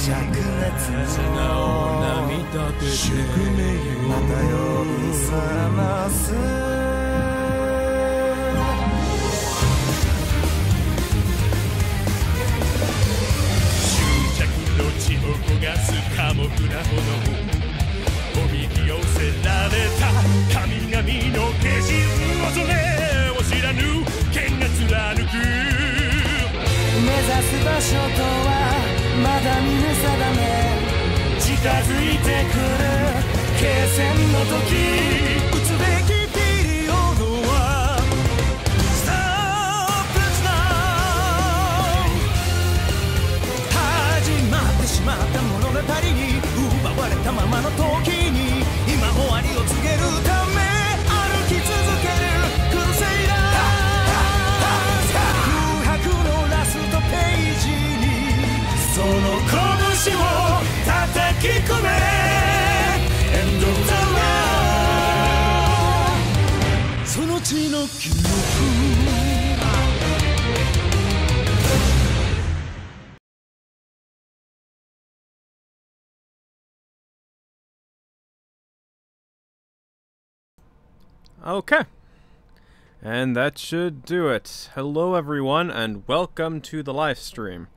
灼熱の宿命また呼び覚ます執着の血を焦がす寡黙な炎おびき寄せられた神々の化身恐れを知らぬ剣が貫く目指す場所とはまだ見ぬ定め近づいてくる決戦の時打つべきピリオドはストップ始まってしまった物語に奪われたままの時に今終わりを告げるため歩き続けるクルセイダーその拳を叩き込め End of the road その血の記憶Okay. And that should do it. Hello everyone and welcome to the live stream.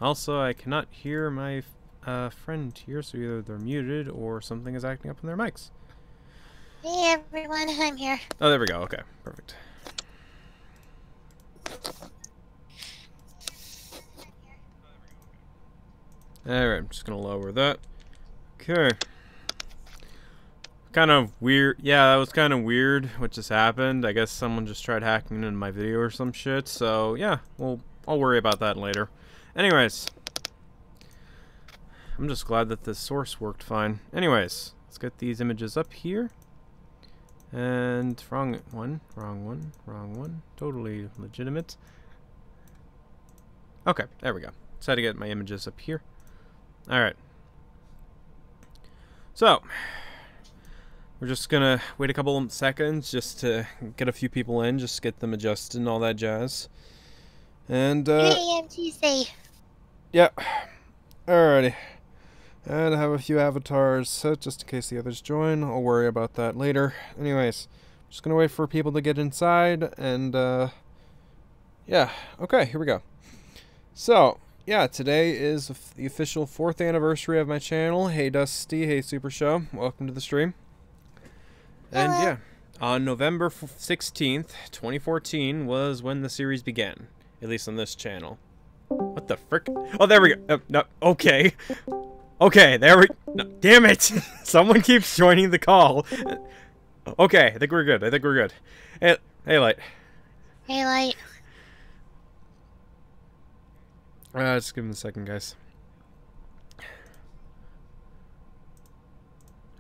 Also, I cannot hear my friend here, so either they're muted or something is acting up on their mics. Hey everyone, I'm here. Oh, there we go. Okay, perfect. Alright, I'm just gonna lower that. Okay. Kind of weird. Yeah, that was kind of weird what just happened. I guess someone just tried hacking into my video or some shit, so yeah, I'll worry about that later. Anyways, I'm just glad that the source worked fine. Anyways, let's get these images up here. And wrong one. Totally legitimate. Okay, there we go. Just had to get my images up here. Alright. So, we're just gonna wait a couple of seconds just to get a few people in, just get them adjusted and all that jazz. And, 3 a.m. Tuesday. Yeah. Alrighty. And I have a few avatars set just in case the others join. I'll worry about that later. Anyways, just gonna wait for people to get inside and yeah. Okay, here we go. So, yeah, today is the official 4th anniversary of my channel. Hey Dusty, hey Super Show. Welcome to the stream. And Hello. yeah, on November 16th, 2014 was when the series began. At least on this channel. What the frick? Oh, there we go. No, okay. Okay, there we... No, damn it! Someone keeps joining the call. Okay, I think we're good. Hey, Light. Hey, Light. Just give him a second, guys.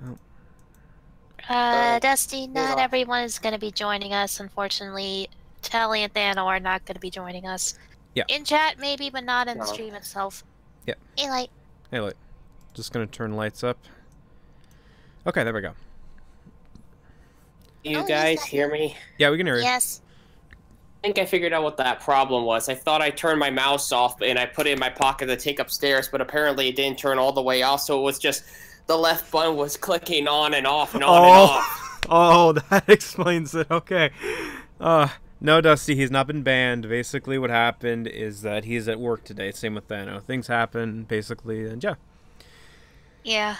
Oh. Dusty, not everyone is going to be joining us, unfortunately. Tally and Thano are not going to be joining us. Yeah. In chat, maybe, but not in the stream itself. Yeah. Hey, Light. Hey, Light. Just gonna turn lights up. Okay, there we go. You guys hear me? Yeah, we can hear you. Yes. I think I figured out what that problem was. I thought I turned my mouse off and I put it in my pocket to take upstairs, but apparently it didn't turn all the way off, so it was just the left button was clicking on and off and on and off. Oh, that explains it. Okay. No, Dusty, he's not been banned. Basically, what happened is that he's at work today. Same with Thano. Things happen, basically, and yeah. Yeah.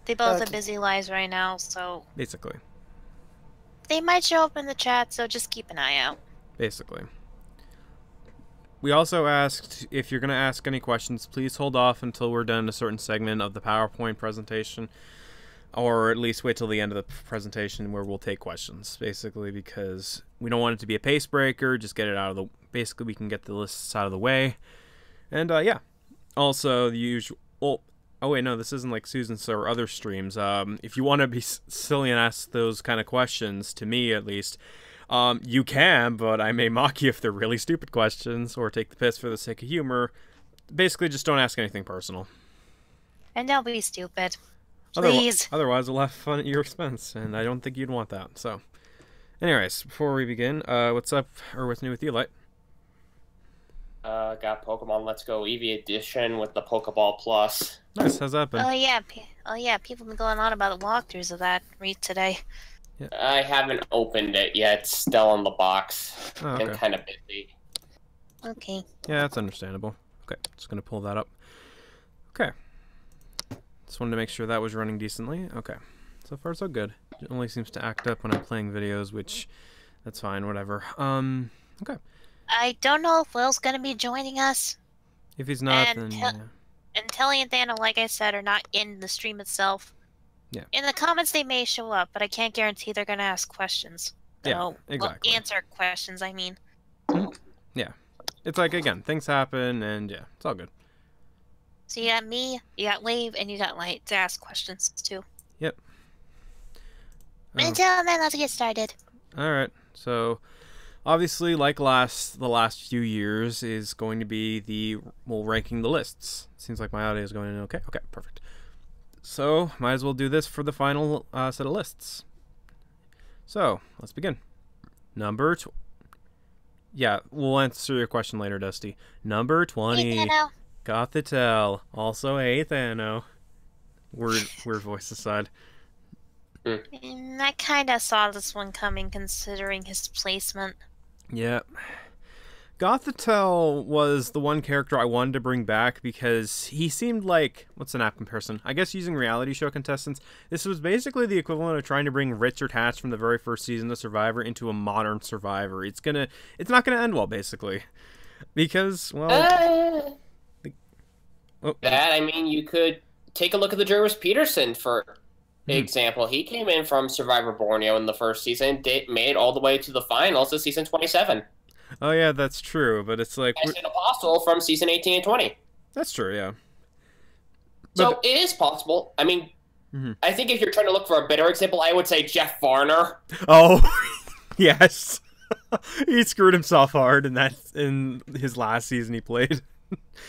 They both have busy lives right now, so... Basically. They might show up in the chat, so just keep an eye out. Basically. We also asked, if you're going to ask any questions, please hold off until we're done a certain segment of the PowerPoint presentation. Or at least wait till the end of the presentation where we'll take questions, basically, because we don't want it to be a pace breaker. Just get it out of the... Basically, we can get the lists out of the way. And, yeah. Also, the usual... Oh, wait, no, this isn't like Susan's or other streams. If you want to be silly and ask those kind of questions, to me at least, you can, but I may mock you if they're really stupid questions, or take the piss for the sake of humor. Basically, just don't ask anything personal. And don't be stupid. Please. Otherwise, we'll have fun at your expense, and I don't think you'd want that, so... Anyways, before we begin, what's up or what's new with you, Light? Got Pokemon Let's Go Eevee Edition with the Pokeball Plus. Nice, how's that been? Oh yeah, people have been going on about the walkthroughs of that today. Yeah. I haven't opened it yet. It's still in the box. Oh, okay. I'm kind of busy. Okay. Yeah, that's understandable. Okay, just gonna pull that up. Okay. Just wanted to make sure that was running decently. Okay. So far so good. It only seems to act up when I'm playing videos, which that's fine, whatever. Okay. I don't know if Will's gonna be joining us. If he's not, And then yeah. And Telly and Thana, like I said, are not in the stream itself. Yeah. In the comments they may show up, but I can't guarantee they're gonna ask questions. Yeah, exactly. Well, answer questions, I mean. Yeah. It's like, again, things happen, and yeah, it's all good. So you got me, you got Wave, and you got Light to ask questions too. Yep. Until then, let's get started. Alright, so obviously, like the last few years, is going to be ranking the lists. Seems like my audio is going in okay. Okay, perfect. So, might as well do this for the final set of lists. So, let's begin. Yeah, we'll answer your question later, Dusty. Number 20. Hey, Thano. Gothitelle. Also, hey, Thano. Weird voice aside. I kinda saw this one coming, considering his placement. Yeah. Gothitelle was the one character I wanted to bring back because he seemed like... What's an apt comparison? I guess using reality show contestants, this was basically the equivalent of trying to bring Richard Hatch from the very first season of Survivor into a modern Survivor. It's not gonna end well, basically. Because, well... I mean, you could take a look at the Jervis Peterson, for example. He came in from Survivor Borneo in the first season, made all the way to the finals of season 27. Oh yeah, that's true, but it's like... As an Apostle from season 18 and 20. That's true, yeah. So it is possible. I mean, I think if you're trying to look for a better example, I would say Jeff Varner. Oh, yes. He screwed himself hard in his last season he played.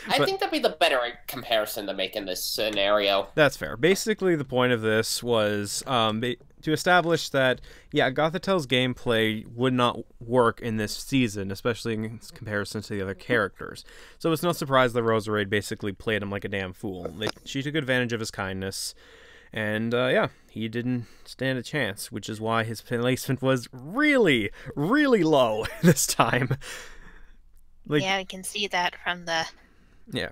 I think that'd be the better comparison to make in this scenario. That's fair. Basically, the point of this was to establish that, yeah, Gothitelle's gameplay would not work in this season, especially in comparison to the other characters. So it's no surprise that Roserade basically played him like a damn fool. She took advantage of his kindness, and yeah, he didn't stand a chance, which is why his placement was really, really low this time. Like, yeah, we can see that from the... Yeah.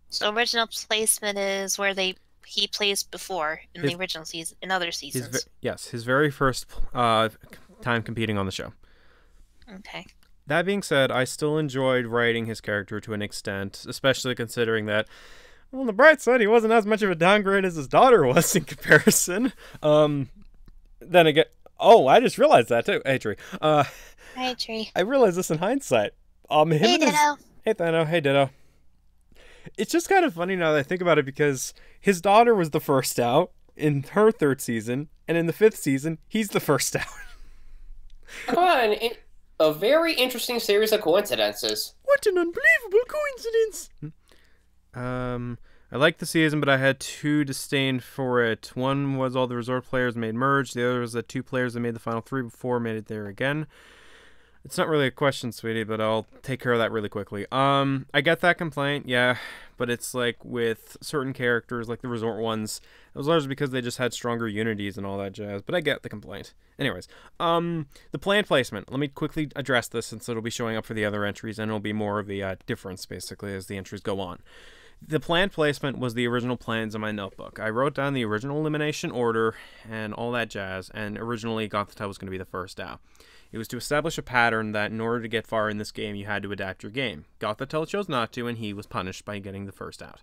So original placement is where he plays before in the original season, in other seasons. His very first time competing on the show. Okay. That being said, I still enjoyed writing his character to an extent, especially considering that, well, on the bright side, he wasn't as much of a downgrade as his daughter was in comparison. Then again, oh, I just realized that too. Hey, Tree. Hi, Tree. I realized this in hindsight. Hey, Ditto. Hey, Thano. Hey, Ditto. It's just kind of funny now that I think about it, because his daughter was the first out in her third season, and in the fifth season, he's the first out. Come on, a very interesting series of coincidences. What an unbelievable coincidence! I liked the season, but I had two disdain for it. One was all the resort players made merge. The other was the two players that made the final three before made it there again. It's not really a question, sweetie, but I'll take care of that really quickly. I get that complaint, yeah, but it's like with certain characters, like the resort ones, it was largely because they just had stronger unities and all that jazz, but I get the complaint. Anyways, the plant placement. Let me quickly address this since it'll be showing up for the other entries, and it'll be more of the difference, basically, as the entries go on. The plant placement was the original plans in my notebook. I wrote down the original elimination order and all that jazz, and originally Gothitelle was going to be the first out. It was to establish a pattern that in order to get far in this game, you had to adapt your game. Gothitelle chose not to, and he was punished by getting the first out.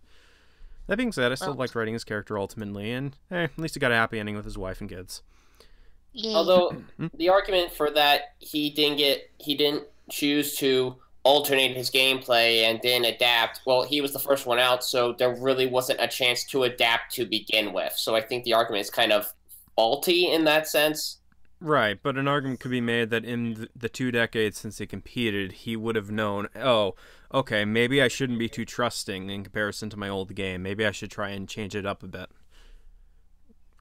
That being said, I still liked writing his character ultimately, and at least he got a happy ending with his wife and kids. Yeah. Although, the argument for that, he didn't choose to alternate his gameplay and didn't adapt. Well, he was the first one out, so there really wasn't a chance to adapt to begin with. So I think the argument is kind of faulty in that sense. Right, but an argument could be made that in the 2 decades since he competed, he would have known, oh, okay, maybe I shouldn't be too trusting in comparison to my old game. Maybe I should try and change it up a bit.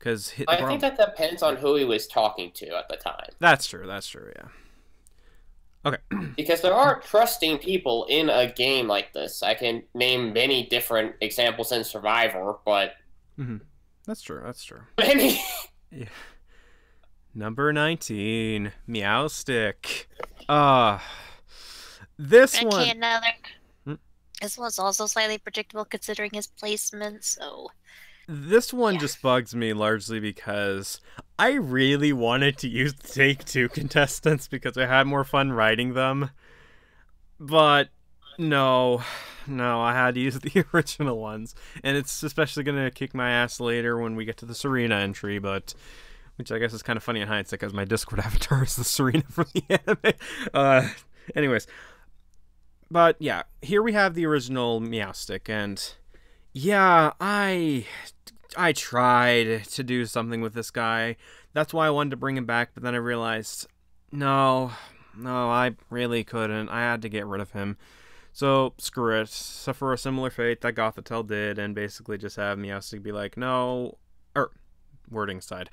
Because I think that depends on who he was talking to at the time. That's true, yeah. Okay. Because there are trusting people in a game like this. I can name many different examples in Survivor, but... Mm-hmm. That's true. Many... Yeah. Number 19, Meowstick. This one... Okay, another... This one's also slightly predictable considering his placement, so... This one just bugs me largely because I really wanted to use the Take-Two contestants because I had more fun writing them. But no, I had to use the original ones. And it's especially going to kick my ass later when we get to the Serena entry, which I guess is kind of funny in hindsight because my Discord avatar is the Serena from the anime. Anyways. But yeah, here we have the original Meowstick, and yeah, I tried to do something with this guy. That's why I wanted to bring him back, but then I realized, no, I really couldn't. I had to get rid of him. So, screw it. Suffer a similar fate that Gothitelle did, and basically just have Meowstick be like, no, wording aside.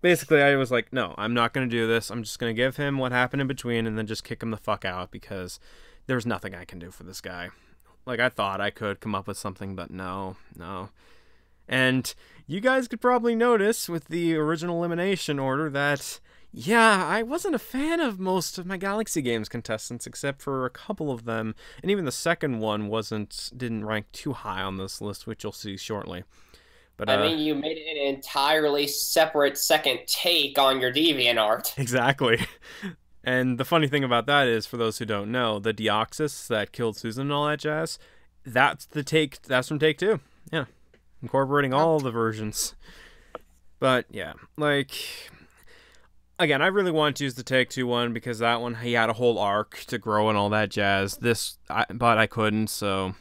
Basically, I was like, no, I'm not going to do this. I'm just going to give him what happened in between and then just kick him the fuck out because there's nothing I can do for this guy. Like, I thought I could come up with something, but no. And you guys could probably notice with the original elimination order that, yeah, I wasn't a fan of most of my Galaxy Games contestants except for a couple of them. And even the second one didn't rank too high on this list, which you'll see shortly. But, I mean, you made an entirely separate second take on your DeviantArt. Exactly. And the funny thing about that is, for those who don't know, the Deoxys that killed Susan and all that jazz, that's from Take-Two. Yeah. Incorporating all the versions. But, yeah. Like, again, I really wanted to use the Take-Two one because that one, he had a whole arc to grow and all that jazz. But I couldn't, so...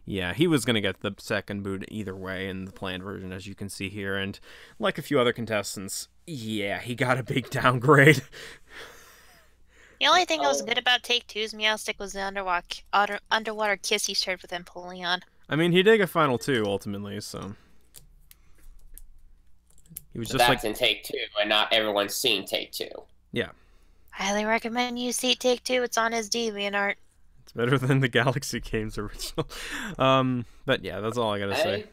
Yeah, he was going to get the second boot either way in the planned version, as you can see here. And like a few other contestants, yeah, he got a big downgrade. The only thing that was good about Take-Two's Meowstick was the underwater kiss he shared with Empoleon. I mean, he did get Final 2, ultimately, so... He was just that's in Take-Two, and not everyone's seen Take-Two. Yeah. Highly recommend you see Take-Two. It's on his DeviantArt. It's better than the Galaxy Games original. But yeah, that's all I gotta say.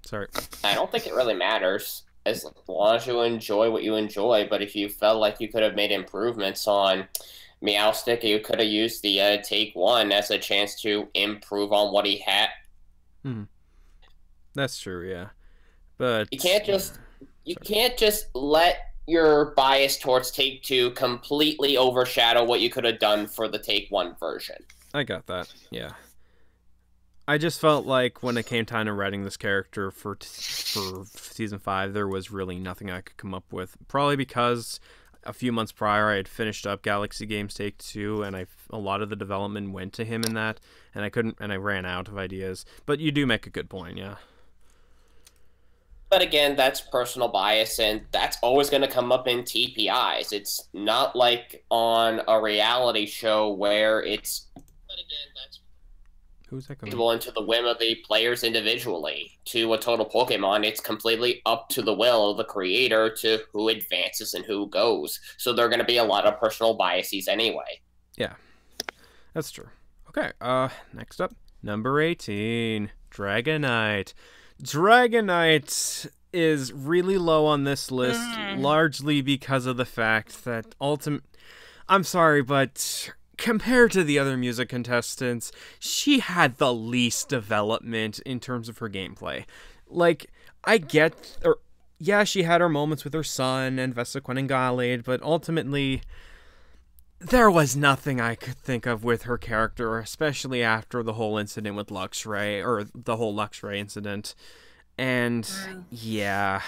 Sorry. I don't think it really matters. As long as you enjoy what you enjoy, but if you felt like you could have made improvements on Meowstick, you could have used the Take 1 as a chance to improve on what he had. That's true, yeah. But you can't just let your bias towards Take 2 completely overshadow what you could have done for the Take 1 version. I got that, yeah. I just felt like when it came time to writing this character for Season 5, there was really nothing I could come up with. Probably because a few months prior I had finished up Galaxy Games Take 2, and a lot of the development went to him in that, and I ran out of ideas. But you do make a good point, yeah. But again, that's personal bias, and that's always going to come up in TPIs. It's not like on a reality show where it's... But again, that's... Who's that going into the whim of the players individually. To a total Pokemon, it's completely up to the will of the creator to who advances and who goes. So there are going to be a lot of personal biases anyway. Yeah, that's true. Okay, next up, number 18, Dragonite. Dragonite is really low on this list, largely because of the fact that I'm sorry, but compared to the other music contestants, she had the least development in terms of her gameplay. Like, yeah, she had her moments with her son and Vesequin and Gallade, but ultimately, there was nothing I could think of with her character, especially after the whole incident with Luxray, or the whole Luxray incident. And, yeah.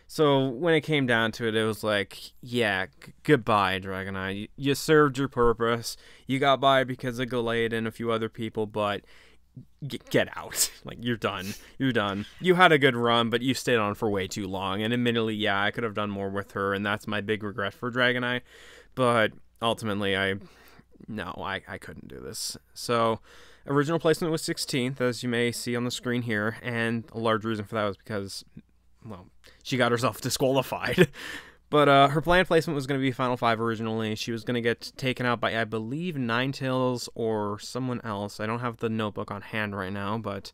So, when it came down to it, it was like, yeah, goodbye, Dragonite. You served your purpose. You got by because of Gallade and a few other people, but get out. Like, you're done. You're done. You had a good run, but you stayed on for way too long. And admittedly, yeah, I could have done more with her, and that's my big regret for Dragonite. But ultimately, I couldn't do this. So, original placement was 16th, as you may see on the screen here, and a large reason for that was because well, she got herself disqualified. But her planned placement was going to be Final 5 originally. She was going to get taken out by, I believe, Ninetales or someone else. I don't have the notebook on hand right now, but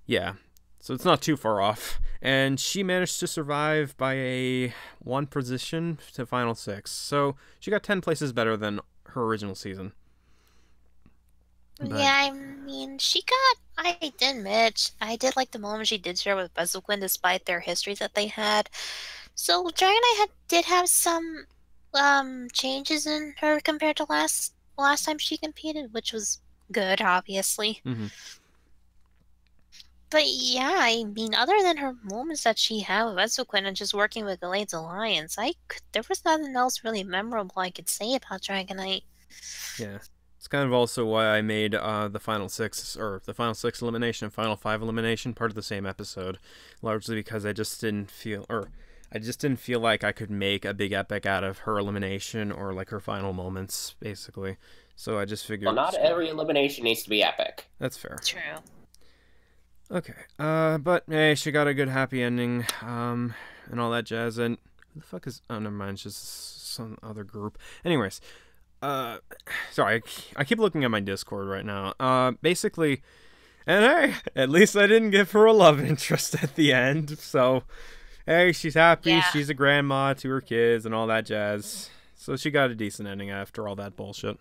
yeah. So it's not too far off. And she managed to survive by a 1 position to Final 6. So she got 10 places better than her original season. But yeah, I mean, I did admit, I did like the moment she did share with Bezuquin despite their history that they had. So Dragonite did have some changes in her compared to last time she competed, which was good, obviously. Mm-hmm. But yeah, I mean, other than her moments that she had with Bezuquin and just working with Gallade's Alliance, there was nothing else really memorable I could say about Dragonite. Yeah. It's kind of also why I made the Final 6, or the Final 6 elimination and Final 5 elimination part of the same episode. Largely because I just didn't feel like I could make a big epic out of her elimination or like her final moments, basically. So I just figured... Well, not every elimination needs to be epic. That's fair. True. Okay, but hey, she got a good happy ending, and all that jazz, and who the fuck is... Oh, never mind, it's just some other group. Anyways, sorry, I keep looking at my Discord right now. Basically, and hey, at least I didn't give her a love interest at the end, so... Hey, she's happy, Yeah. She's a grandma to her kids and all that jazz. So she got a decent ending after all that bullshit.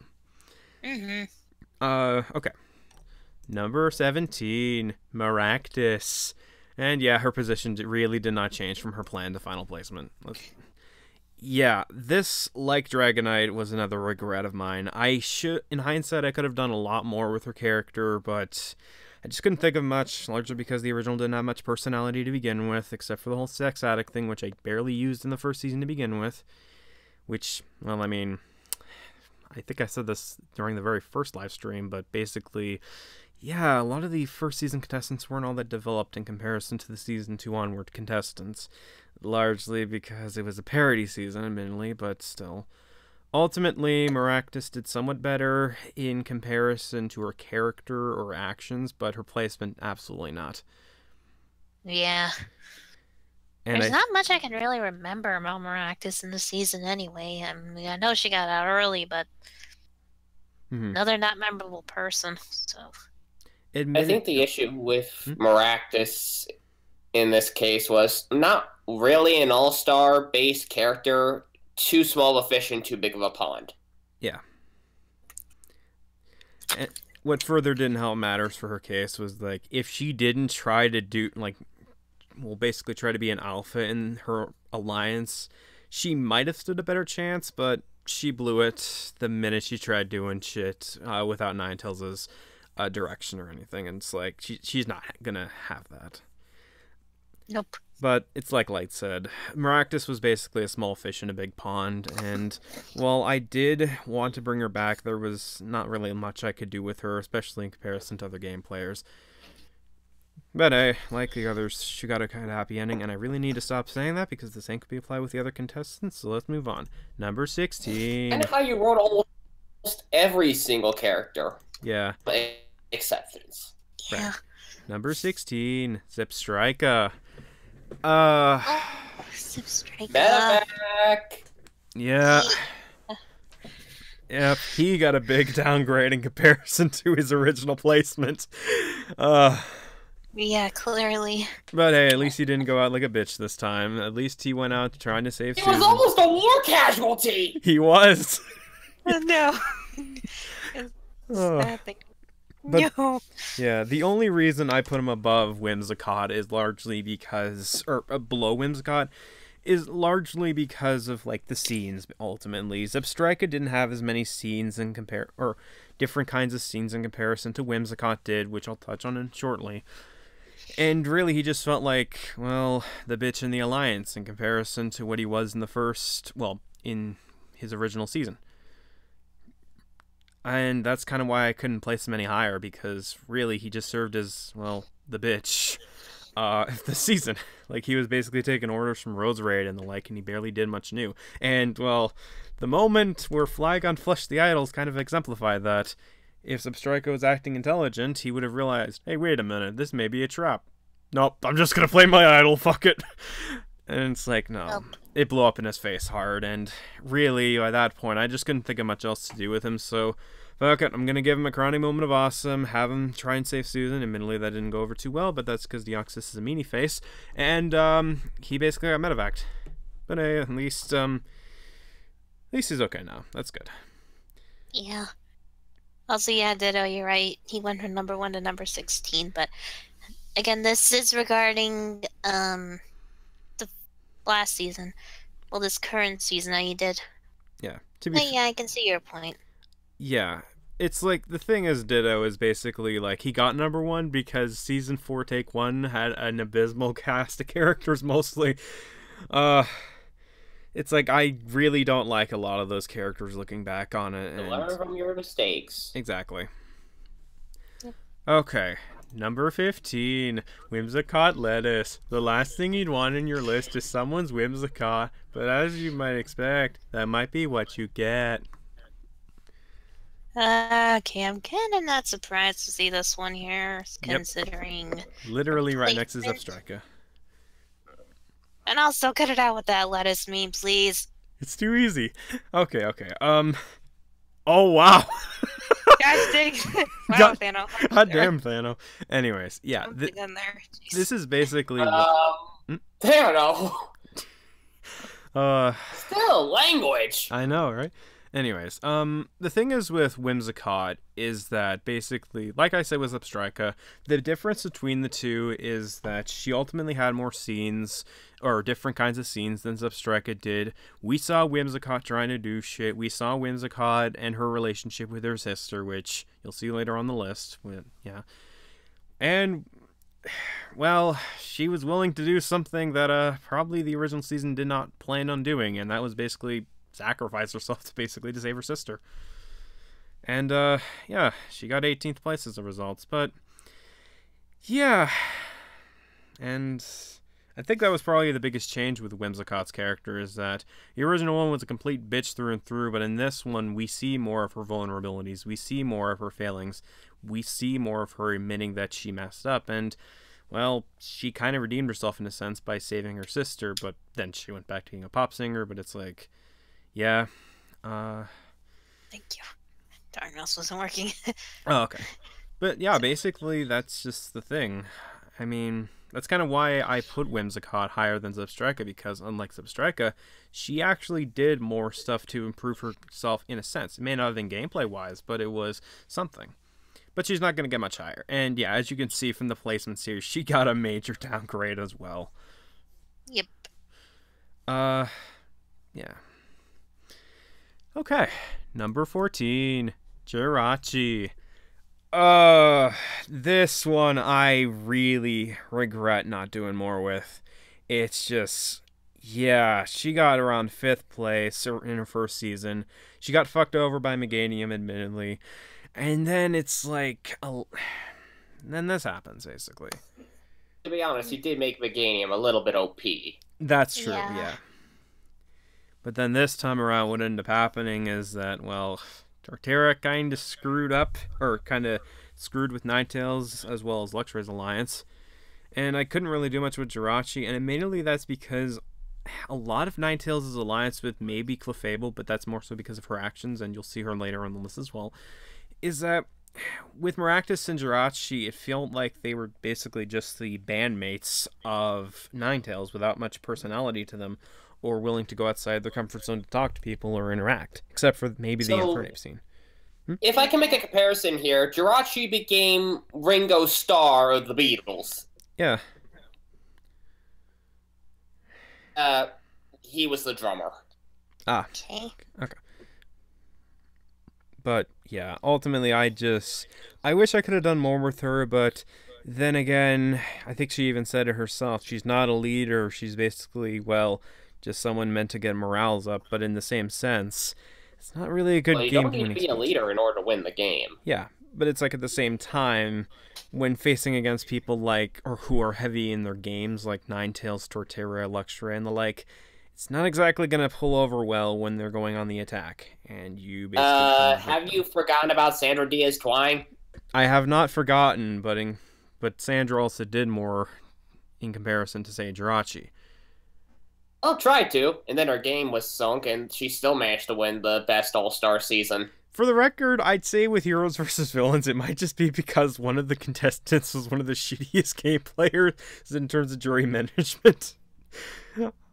Mm-hmm. Okay. Number 17, Maractus. And yeah, her position really did not change from her plan to final placement. Yeah, this, like Dragonite, was another regret of mine. In hindsight, I could have done a lot more with her character, but... I just couldn't think of much, largely because the original didn't have much personality to begin with, except for the whole sex addict thing, which I barely used in the first season to begin with. Which, well, I mean, I think I said this during the very first live stream, but basically, yeah, a lot of the first season contestants weren't all that developed in comparison to the season 2 onward contestants. Largely because it was a parody season, admittedly, but still. Ultimately, Maractus did somewhat better in comparison to her character or actions, but her placement, absolutely not. Yeah. And There's not much I can really remember about Maractus in the season anyway. I mean, I know she got out early, but another not memorable person, so... I think the issue with Maractus in this case was not really an all-star based character. Too small of a fish and too big of a pond. Yeah. And what further didn't help matters for her case was, like, if she didn't try to do, like, well, basically try to be an alpha in her alliance, she might have stood a better chance, but she blew it the minute she tried doing shit without Ninetales' direction or anything, and it's like, she's not gonna have that. Nope. But it's like Light said, Maractus was basically a small fish in a big pond, and while I did want to bring her back, there was not really much I could do with her, especially in comparison to other game players. But hey, like the others, she got a kind of happy ending, and I really need to stop saying that because the same could be applied with the other contestants, so let's move on. Number 16. And how you wrote almost every single character. Yeah. Exceptions. Yeah. Right. Number 16, Zipstrika. Zipstrika. Medevac. Yeah. Yep, he got a big downgrade in comparison to his original placement. Yeah, clearly. But hey, at least he didn't go out like a bitch this time. At least he went out trying to save Susan. He was almost a war casualty! He was! No. No. Yeah, the only reason I put him above Whimsicott is largely because, or below Whimsicott, is largely because of, like, the scenes, ultimately. Zipstrika didn't have as many scenes or different kinds of scenes in comparison to Whimsicott did, which I'll touch on shortly. And really, he just felt like, well, the bitch in the Alliance in comparison to what he was in the first, well, in his original season. And that's kind of why I couldn't place him any higher, because really he just served as, well, the bitch this season. Like, he was basically taking orders from Rose Raid and the like, and he barely did much new. And, well, the moment where Flygon flushed the idols kind of exemplified that. If Zipstrika was acting intelligent, he would have realized, hey, wait a minute, this may be a trap. nope, I'm just gonna play my idol, fuck it. And it's like, no. Nope. It blew up in his face hard, and really, by that point, I just couldn't think of much else to do with him, so fuck it, I'm gonna give him a crowning moment of awesome, have him try and save Susan. Admittedly, that didn't go over too well, but that's because Deoxys is a meanie face, and he basically got medevaced. But at least he's okay now. That's good. Yeah. Also, yeah, Ditto, you're right. He went from number 1 to number 16, but again, this is regarding the last season. Well, this current season that you did. Yeah. Yeah, I can see your point. Yeah. It's like, the thing is, Ditto is basically, like, he got number 1 because Season 4 Take 1 had an abysmal cast of characters, mostly. It's like, I really don't like a lot of those characters looking back on it. And... learn from your mistakes. Exactly. Yep. Okay. Number 15, Whimsicott Lettuce. The last thing you'd want in your list is someone's Whimsicott, but as you might expect, that might be what you get. Okay, I'm kind of not surprised to see this one here, considering... Literally right next to Zepstrika. And also, cut it out with that lettuce meme, please. It's too easy. Okay. Oh, wow. Gosh dang. Wow, God, Thano. God damn, Thano. Anyways, yeah. In there. This is basically... Thano. Uh... Still, language. I know, right? Anyways, the thing is with Whimsicott is that basically, like I said with Zepstrika, the difference between the two is that she ultimately had more scenes, or different kinds of scenes than Zepstrika did. We saw Whimsicott trying to do shit. We saw Whimsicott and her relationship with her sister, which you'll see later on the list. Yeah. And, well, she was willing to do something that probably the original season did not plan on doing, and that was basically sacrifice herself to save her sister. And yeah, she got 18th place as a result. But yeah, and I think that was probably the biggest change with Whimsicott's character, is that the original one was a complete bitch through and through, but in this one we see more of her vulnerabilities, we see more of her failings, we see more of her admitting that she messed up, and well, she kind of redeemed herself in a sense by saving her sister, but then she went back to being a pop singer. But it's like, yeah. Thank you. Darn, mouse wasn't working. Oh, okay. But yeah, basically, that's just the thing. I mean, that's kind of why I put Whimsicott higher than Zepstrika, because unlike Zepstrika, she actually did more stuff to improve herself in a sense. It may not have been gameplay-wise, but it was something. But she's not going to get much higher. And yeah, as you can see from the placements here, she got a major downgrade as well. Yep. Yeah. Okay, number 14, Jirachi. This one I really regret not doing more with. It's just, yeah, she got around 5th place in her first season. She got fucked over by Meganium, admittedly. And then it's like, then this happens, basically. To be honest, you did make Meganium a little bit OP. That's true, yeah. But then this time around, what ended up happening is that, well, Torterra kind of screwed up, or kind of screwed with Ninetales as well as Luxray's alliance. And I couldn't really do much with Jirachi, and mainly that's because a lot of Ninetales' alliance with maybe Clefable, but that's more so because of her actions, and you'll see her later on the list as well, is that with Maractus and Jirachi, it felt like they were basically just the bandmates of Ninetales without much personality to them, or willing to go outside their comfort zone to talk to people or interact, except for maybe the Infernape scene. If I can make a comparison here, Jirachi became Ringo Starr of the Beatles. Yeah. He was the drummer. Ah. Okay. But, yeah, ultimately I wish I could have done more with her, but then again, I think she even said it herself, she's not a leader, she's basically, well, just someone meant to get morales up, but in the same sense, it's not really a good game. You don't need to be a leader in order to win the game. Yeah, but it's like at the same time, when facing against people like, or who are heavy in their games, like Ninetales, Torterra, Luxray, and the like, it's not exactly going to pull over well when they're going on the attack, and you basically... have you forgotten about Sandra Diaz Twine? I have not forgotten, but Sandra also did more in comparison to, say, Jirachi. I'll try to, and then her game was sunk, and she still managed to win the best All-Star season. For the record, I'd say with Heroes vs. Villains, it might just be because one of the contestants was one of the shittiest game players in terms of jury management.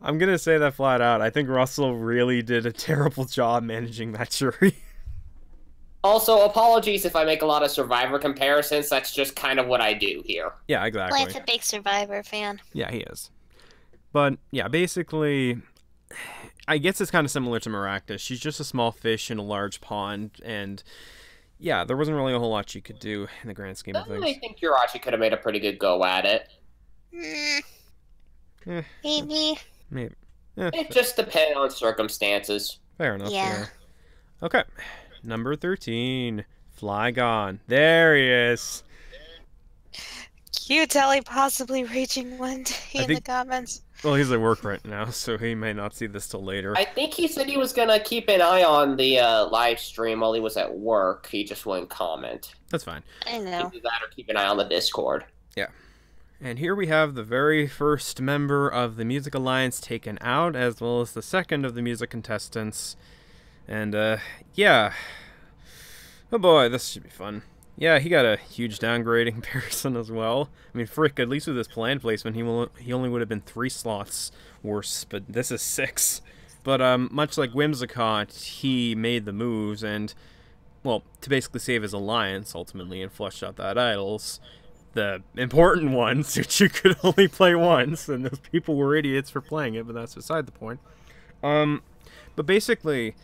I'm gonna say that flat out. I think Russell really did a terrible job managing that jury. Also, apologies if I make a lot of Survivor comparisons. That's just kind of what I do here. Yeah, exactly. Lance a big Survivor fan. Yeah, he is. But, yeah, basically, I guess it's kind of similar to Maractus. She's just a small fish in a large pond, and, yeah, there wasn't really a whole lot she could do in the grand scheme of things. I think Jirachi could have made a pretty good go at it. Maybe. Maybe. It just depends on circumstances. Fair enough. Yeah. Okay. Number 13. Flygon. There he is. Cute Telly possibly reaching one day in the comments. Well, he's at work right now, so he may not see this till later. I think he said he was going to keep an eye on the live stream while he was at work. He just wouldn't comment. That's fine. I know. Either that or keep an eye on the Discord. Yeah. And here we have the very first member of the Music Alliance taken out, as well as the second of the music contestants. And, yeah. Oh boy, this should be fun. Yeah, he got a huge downgrade in comparison as well. I mean, frick, at least with his plan placement, he only would have been 3 slots worse, but this is 6. But, much like Whimsicott, he made the moves, and, well, to basically save his alliance, ultimately, and flush out that idols. The important ones, which you could only play once, and those people were idiots for playing it, but that's beside the point. But basically,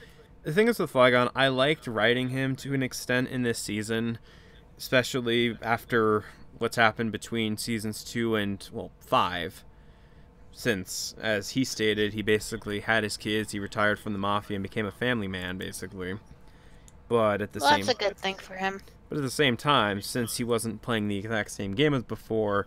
the thing is with Flygon, I liked writing him to an extent in this season, especially after what's happened between seasons 2 and, well, 5. Since, as he stated, he basically had his kids, he retired from the Mafia and became a family man, basically. But at the same... that's a good thing for him. But at the same time, since he wasn't playing the exact same game as before,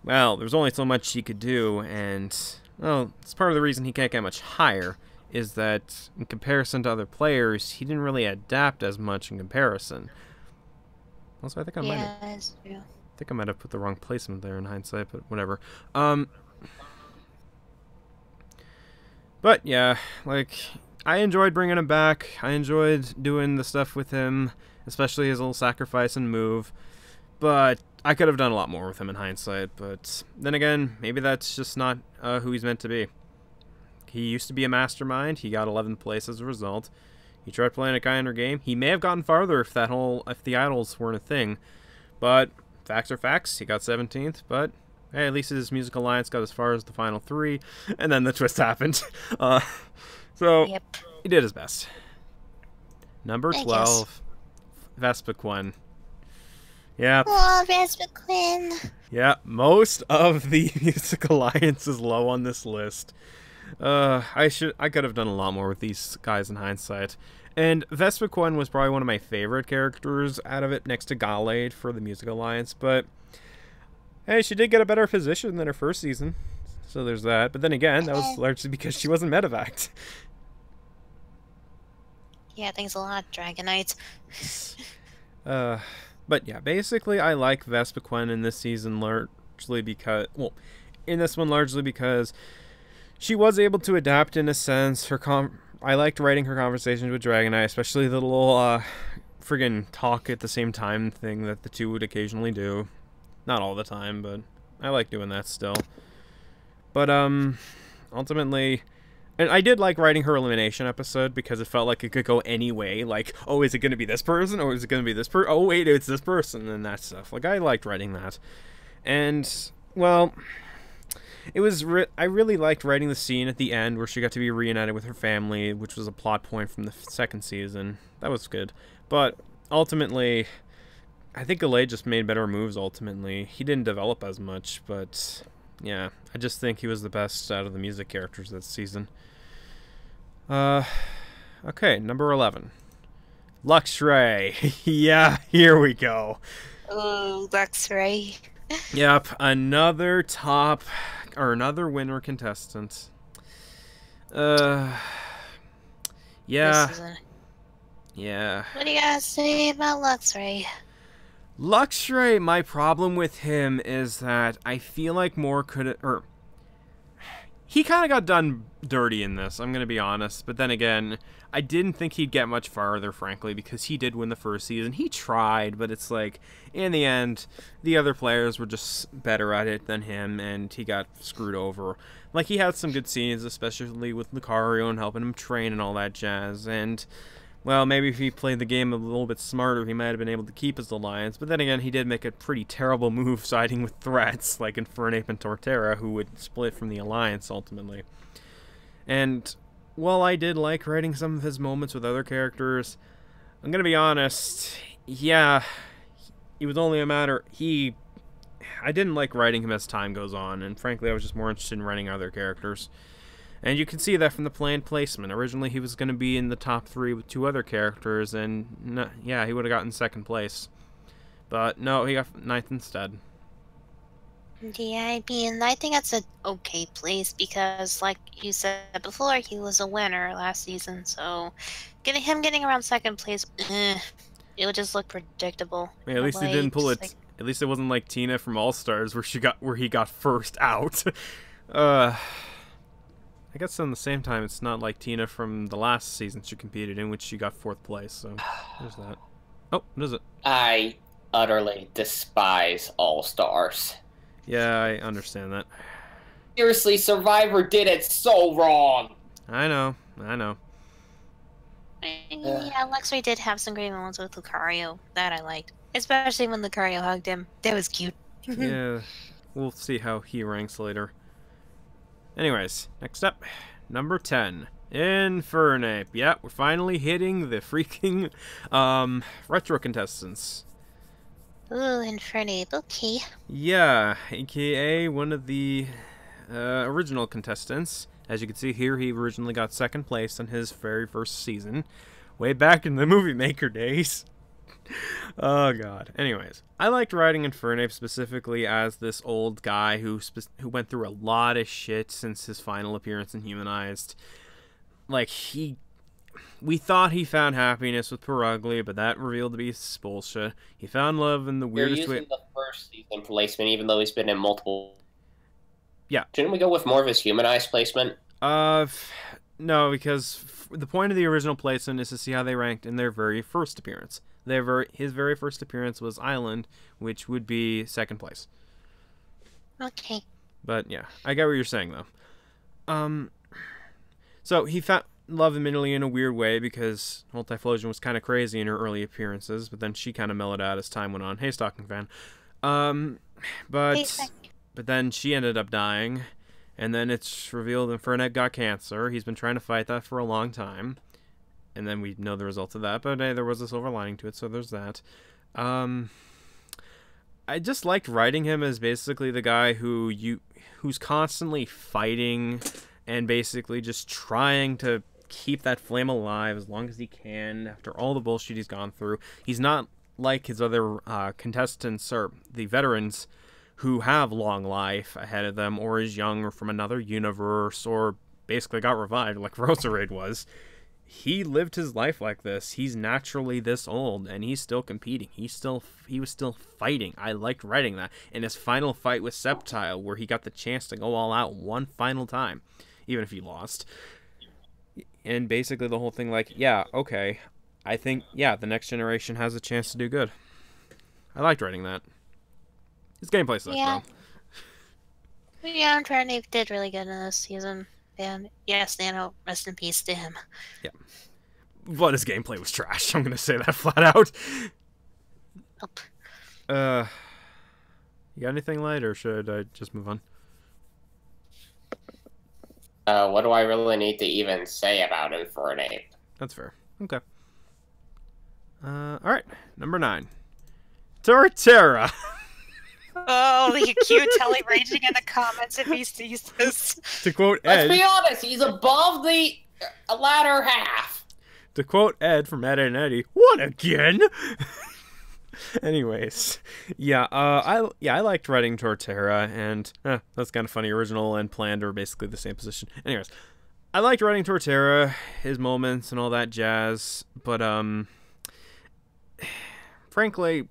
well, there's only so much he could do, and, well, it's part of the reason he can't get much higher, is that, in comparison to other players, he didn't really adapt as much in comparison. Also, I think I might have put the wrong placement there in hindsight, but whatever. But, yeah, like, I enjoyed bringing him back. I enjoyed doing the stuff with him, especially his little sacrifice and move. But I could have done a lot more with him in hindsight. But then again, maybe that's just not who he's meant to be. He used to be a mastermind. He got 11th place as a result. He tried playing a kinder game. He may have gotten farther if the idols weren't a thing. But facts are facts. He got 17th. But hey, at least his music alliance got as far as the final 3, and then the twist happened. So Yep. he did his best. Number 12. Vespiquen. Yeah. Oh, Vespiquen. Yeah, most of the Music Alliance is low on this list. I could have done a lot more with these guys in hindsight. And Vespiquen was probably one of my favorite characters out of it, next to Gallade for the Music Alliance, but hey, she did get a better position than her first season. So there's that. But then again, that was largely because she wasn't medevaced. Yeah, thanks a lot, Dragonites. But yeah, basically I like Vespiquen in this season largely because, well, in this one largely because she was able to adapt in a sense. I liked writing her conversations with Dragonite, especially the little friggin' talk at the same time thing that the two would occasionally do. Not all the time, but I like doing that still. But ultimately, and I did like writing her elimination episode because it felt like it could go any way. Like, oh, is it going to be this person? Or is it going to be this person? Oh, wait, it's this person, and that stuff. Like, I liked writing that. And, well, it was I really liked writing the scene at the end where she got to be reunited with her family, which was a plot point from the second season. That was good. But ultimately, I think Gallade just made better moves ultimately. He didn't develop as much, but yeah, I just think he was the best out of the music characters this season. Okay, number 11. Luxray. Yeah, here we go. Ooh, Luxray. Yep, another winner contestant. Yeah. Yeah. What do you guys say about Luxray? Luxray, my problem with him is that I feel like more could, or he kind of got done dirty in this, I'm going to be honest. But then again, I didn't think he'd get much farther, frankly, because he did win the first season. He tried, but it's like, in the end, the other players were just better at it than him, and he got screwed over. Like, he had some good scenes, especially with Lucario and helping him train and all that jazz, and well, maybe if he played the game a little bit smarter, he might have been able to keep his alliance. But then again, he did make a pretty terrible move siding with threats like Infernape and Torterra, who would split from the alliance ultimately. And while I did like writing some of his moments with other characters, I'm gonna be honest, yeah, it was only a matter... I didn't like writing him as time goes on, and frankly, I was just more interested in writing other characters. And you can see that from the planned placement. Originally, he was going to be in the top 3 with 2 other characters, and yeah, he would have gotten 2nd place. But no, he got 9th instead. Yeah, I mean, I think that's an okay place because, like you said before, he was a winner last season. So, getting around 2nd place, it would just look predictable. Yeah, at least he didn't pull it. Like, at least it wasn't like Tina from All Stars, where he got first out. I guess on the same time, it's not like Tina from the last season she competed in, which she got 4th place, so there's that. Oh, what is it? I utterly despise All-Stars. Yeah, I understand that. Seriously, Survivor did it so wrong! I know. yeah, Luxray did have some great moments with Lucario that I liked. Especially when Lucario hugged him. That was cute. Yeah, we'll see how he ranks later. Anyways, next up, number 10, Infernape. Yeah, we're finally hitting the freaking retro contestants. Ooh, Infernape, okay. Yeah, aka one of the original contestants. As you can see here, he originally got 2nd place in his very first season, way back in the Movie Maker days. Oh god. Anyways, I liked writing Infernape specifically as this old guy who went through a lot of shit since his final appearance in Humanized. Like, we thought he found happiness with Perugly, but that revealed to be bullshit. He found love in the weirdest way. You're using the first season placement, even though he's been in multiple. Yeah. Shouldn't we go with more of his Humanized placement? No, because the point of the original placement is to see how they ranked in their very first appearance. His very first appearance was Island, which would be 2nd place. Okay. But yeah, I get what you're saying though. So he found love immediately in a weird way because Multiflosion was kind of crazy in her early appearances, but then she kind of mellowed out as time went on. Hey, Stocking Fan. But then she ended up dying, and then it's revealed Infernape got cancer. He's been trying to fight that for a long time. And then we know the results of that, but hey, there was a silver lining to it, so there's that. I just liked writing him as basically the guy who's constantly fighting and basically just trying to keep that flame alive as long as he can after all the bullshit he's gone through. He's not like his other contestants or the veterans who have long life ahead of them or is young or from another universe or basically got revived like Roserade was. He lived his life like this. He's naturally this old, and he's still competing. He was still fighting. I liked writing that. In his final fight with Sceptile, where he got the chance to go all out one final time, even if he lost. And basically the whole thing, like, yeah, okay, I think, yeah, the next generation has a chance to do good. I liked writing that. His gameplay sucks, Yeah. though. Yeah, Infernape did really good in this season. And yes, Nano, rest in peace to him. Yeah. But his gameplay was trash. I'm going to say that flat out. Nope. You got anything light, or should I just move on? What do I really need to even say about Infernape? That's fair. Okay. Alright. Number 9. Torterra. Oh, the acute Telly raging in the comments if he sees this. To quote Ed... Let's be honest, he's above the latter half. To quote Ed from Ed and Eddie, what again? Anyways, yeah, I liked writing Torterra, and that's kind of funny. Original and planned are basically the same position. Anyways, I liked writing Torterra, his moments and all that jazz, but frankly,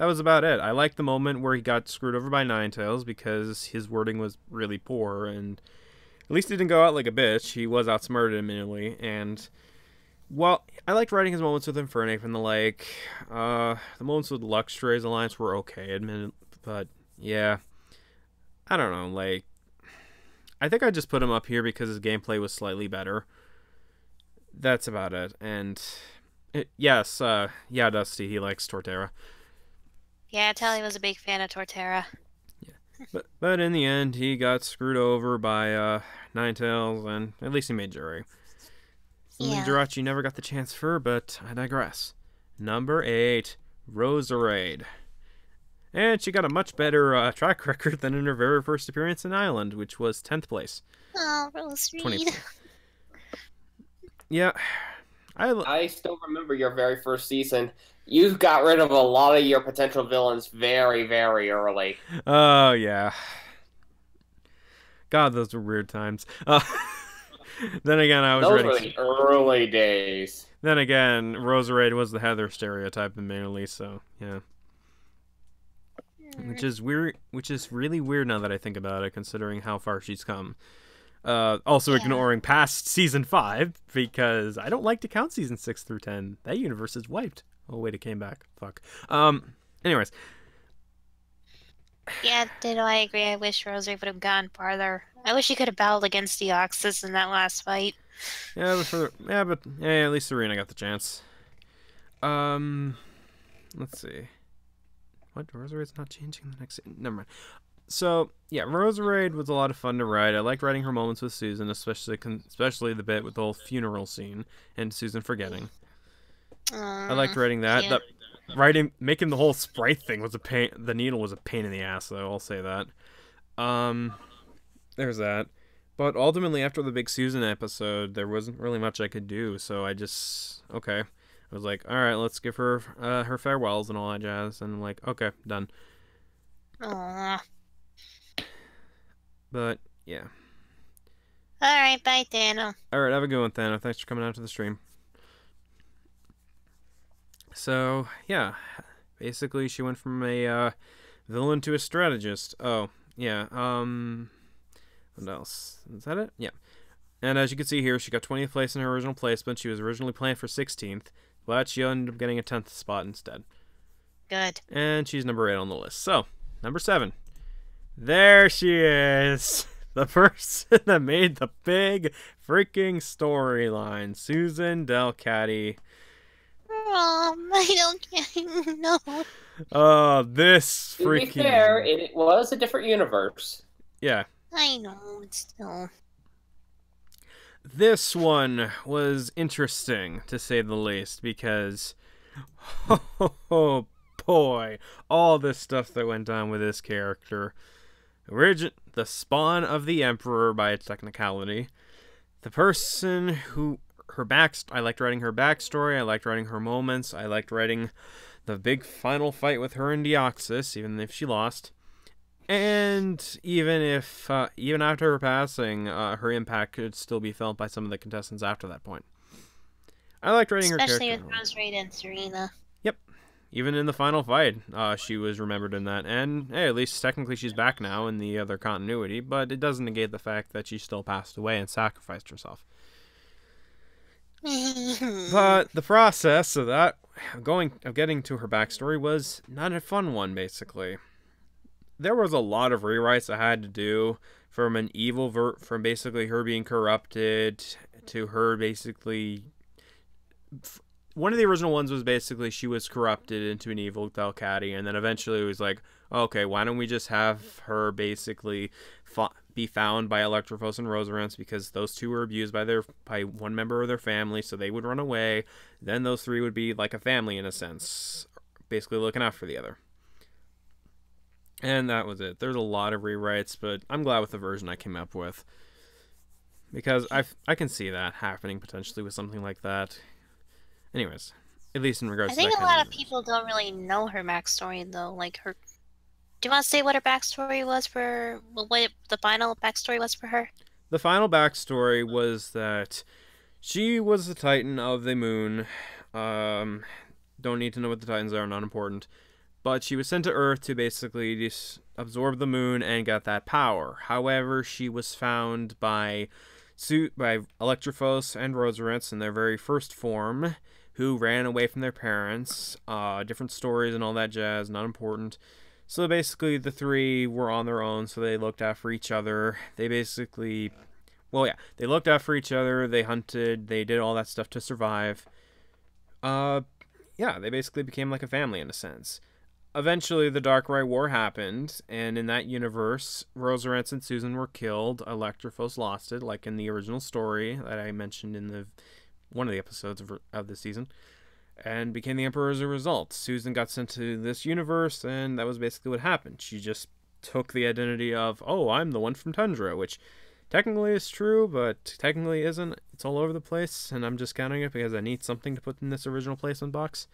that was about it. I liked the moment where he got screwed over by Ninetales because his wording was really poor, and at least he didn't go out like a bitch. He was outsmarted immediately, and well, I liked writing his moments with Infernape and the like. The moments with Luxray's Alliance were okay, admitted, but yeah, I don't know. Like, I think I just put him up here because his gameplay was slightly better. That's about it. And yes, yeah, Dusty, he likes Torterra. Yeah, Tally was a big fan of Torterra. Yeah, but in the end, he got screwed over by Ninetales, and at least he made Jury. Yeah. Jirachi never got the chance for, but I digress. Number 8, Roserade. And she got a much better track record than in her very first appearance in Island, which was 10th place. Oh, Roserade. Yeah. I still remember your very first season. You got rid of a lot of your potential villains very, very early. Oh, yeah. God, those were weird times. Then again, I was Those ready. were the early days. Then again, Roserade was the Heather stereotype mainly, so yeah. Which is weird. Which is really weird now that I think about it, considering how far she's come. Also ignoring past season 5 because I don't like to count season 6 through 10. That universe is wiped. Oh wait, it came back. Fuck. Anyways. Yeah, I agree. I wish Roserade would have gone farther. I wish he could have battled against Deoxys in that last fight. Yeah, but at least Serena got the chance. Let's see. What? Roserade's not changing the next... Never mind. So, yeah, Roserade was a lot of fun to write. I liked writing her moments with Susan, especially the bit with the whole funeral scene and Susan forgetting. I liked writing that. Yeah. Making the whole sprite thing was a pain. The needle was a pain in the ass, though. I'll say that. There's that. But ultimately, after the big Susan episode, there wasn't really much I could do. So I just I was like, all right, let's give her her farewells and all that jazz. And I'm like, okay, done. Aww. But yeah. All right, bye, Thano. All right, have a good one, Thano. Thanks for coming out to the stream. So, yeah, basically she went from a villain to a strategist. Oh, yeah, what else? Is that it? Yeah. And as you can see here, she got 20th place in her original placement. She was originally planned for 16th, but she ended up getting a 10th spot instead. Good. And she's number 8 on the list. So, number 7. There she is! The person that made the big freaking storyline, Susan Delcatty. I don't know. Oh, this freaking... To be fair, it was a different universe. Yeah. I know, it's still... This one was interesting, to say the least, because... Oh, boy. All this stuff that went on with this character. The spawn of the Emperor, by its technicality. The person who... I liked writing her backstory, I liked writing her moments, I liked writing the big final fight with her and Deoxys, even if she lost. And even after her passing, her impact could still be felt by some of the contestants after that point. I liked writing her character. Especially with Roserade and Serena. Yep. Even in the final fight, she was remembered in that. And, hey, at least technically she's back now in the other continuity, but it doesn't negate the fact that she still passed away and sacrificed herself. But the process of that, getting to her backstory was not a fun one, basically. There was a lot of rewrites I had to do from an evil from basically her being corrupted to her basically... One of the original ones was basically she was corrupted into an evil Delcatty, and then eventually it was like, okay, why don't we just have her basically be found by Electrophos and Roserance, because those two were abused by one member of their family, so they would run away. Then those three would be like a family in a sense, basically looking out for the other. And that was it. There's a lot of rewrites, but I'm glad with the version I came up with, because I can see that happening potentially with something like that. Anyways, at least in regards to that I think kind a lot of people don't really know her backstory, though. Like her... Do you want to say what her backstory was for... What the final backstory was for her? The final backstory was that she was the Titan of the Moon. Don't need to know what the Titans are, not important. But she was sent to Earth to basically just absorb the moon and get that power. However, she was found by Electrophos and Rosarinth in their very first form, who ran away from their parents. Different stories and all that jazz, not important. So basically, the three were on their own, so they looked out for each other. They basically, they looked out for each other, they hunted, they did all that stuff to survive. They basically became like a family in a sense. Eventually, the Darkrai War happened, and in that universe, Rosarinth and Susan were killed. Electrophos lost it, like in the original story that I mentioned in one of the episodes of the season, and became the Emperor as a result. Susan got sent to this universe, and that was basically what happened. She just took the identity of, oh, I'm the one from Tundra, which technically is true, but technically isn't. It's all over the place, and I'm just counting it because I need something to put in this original placement box.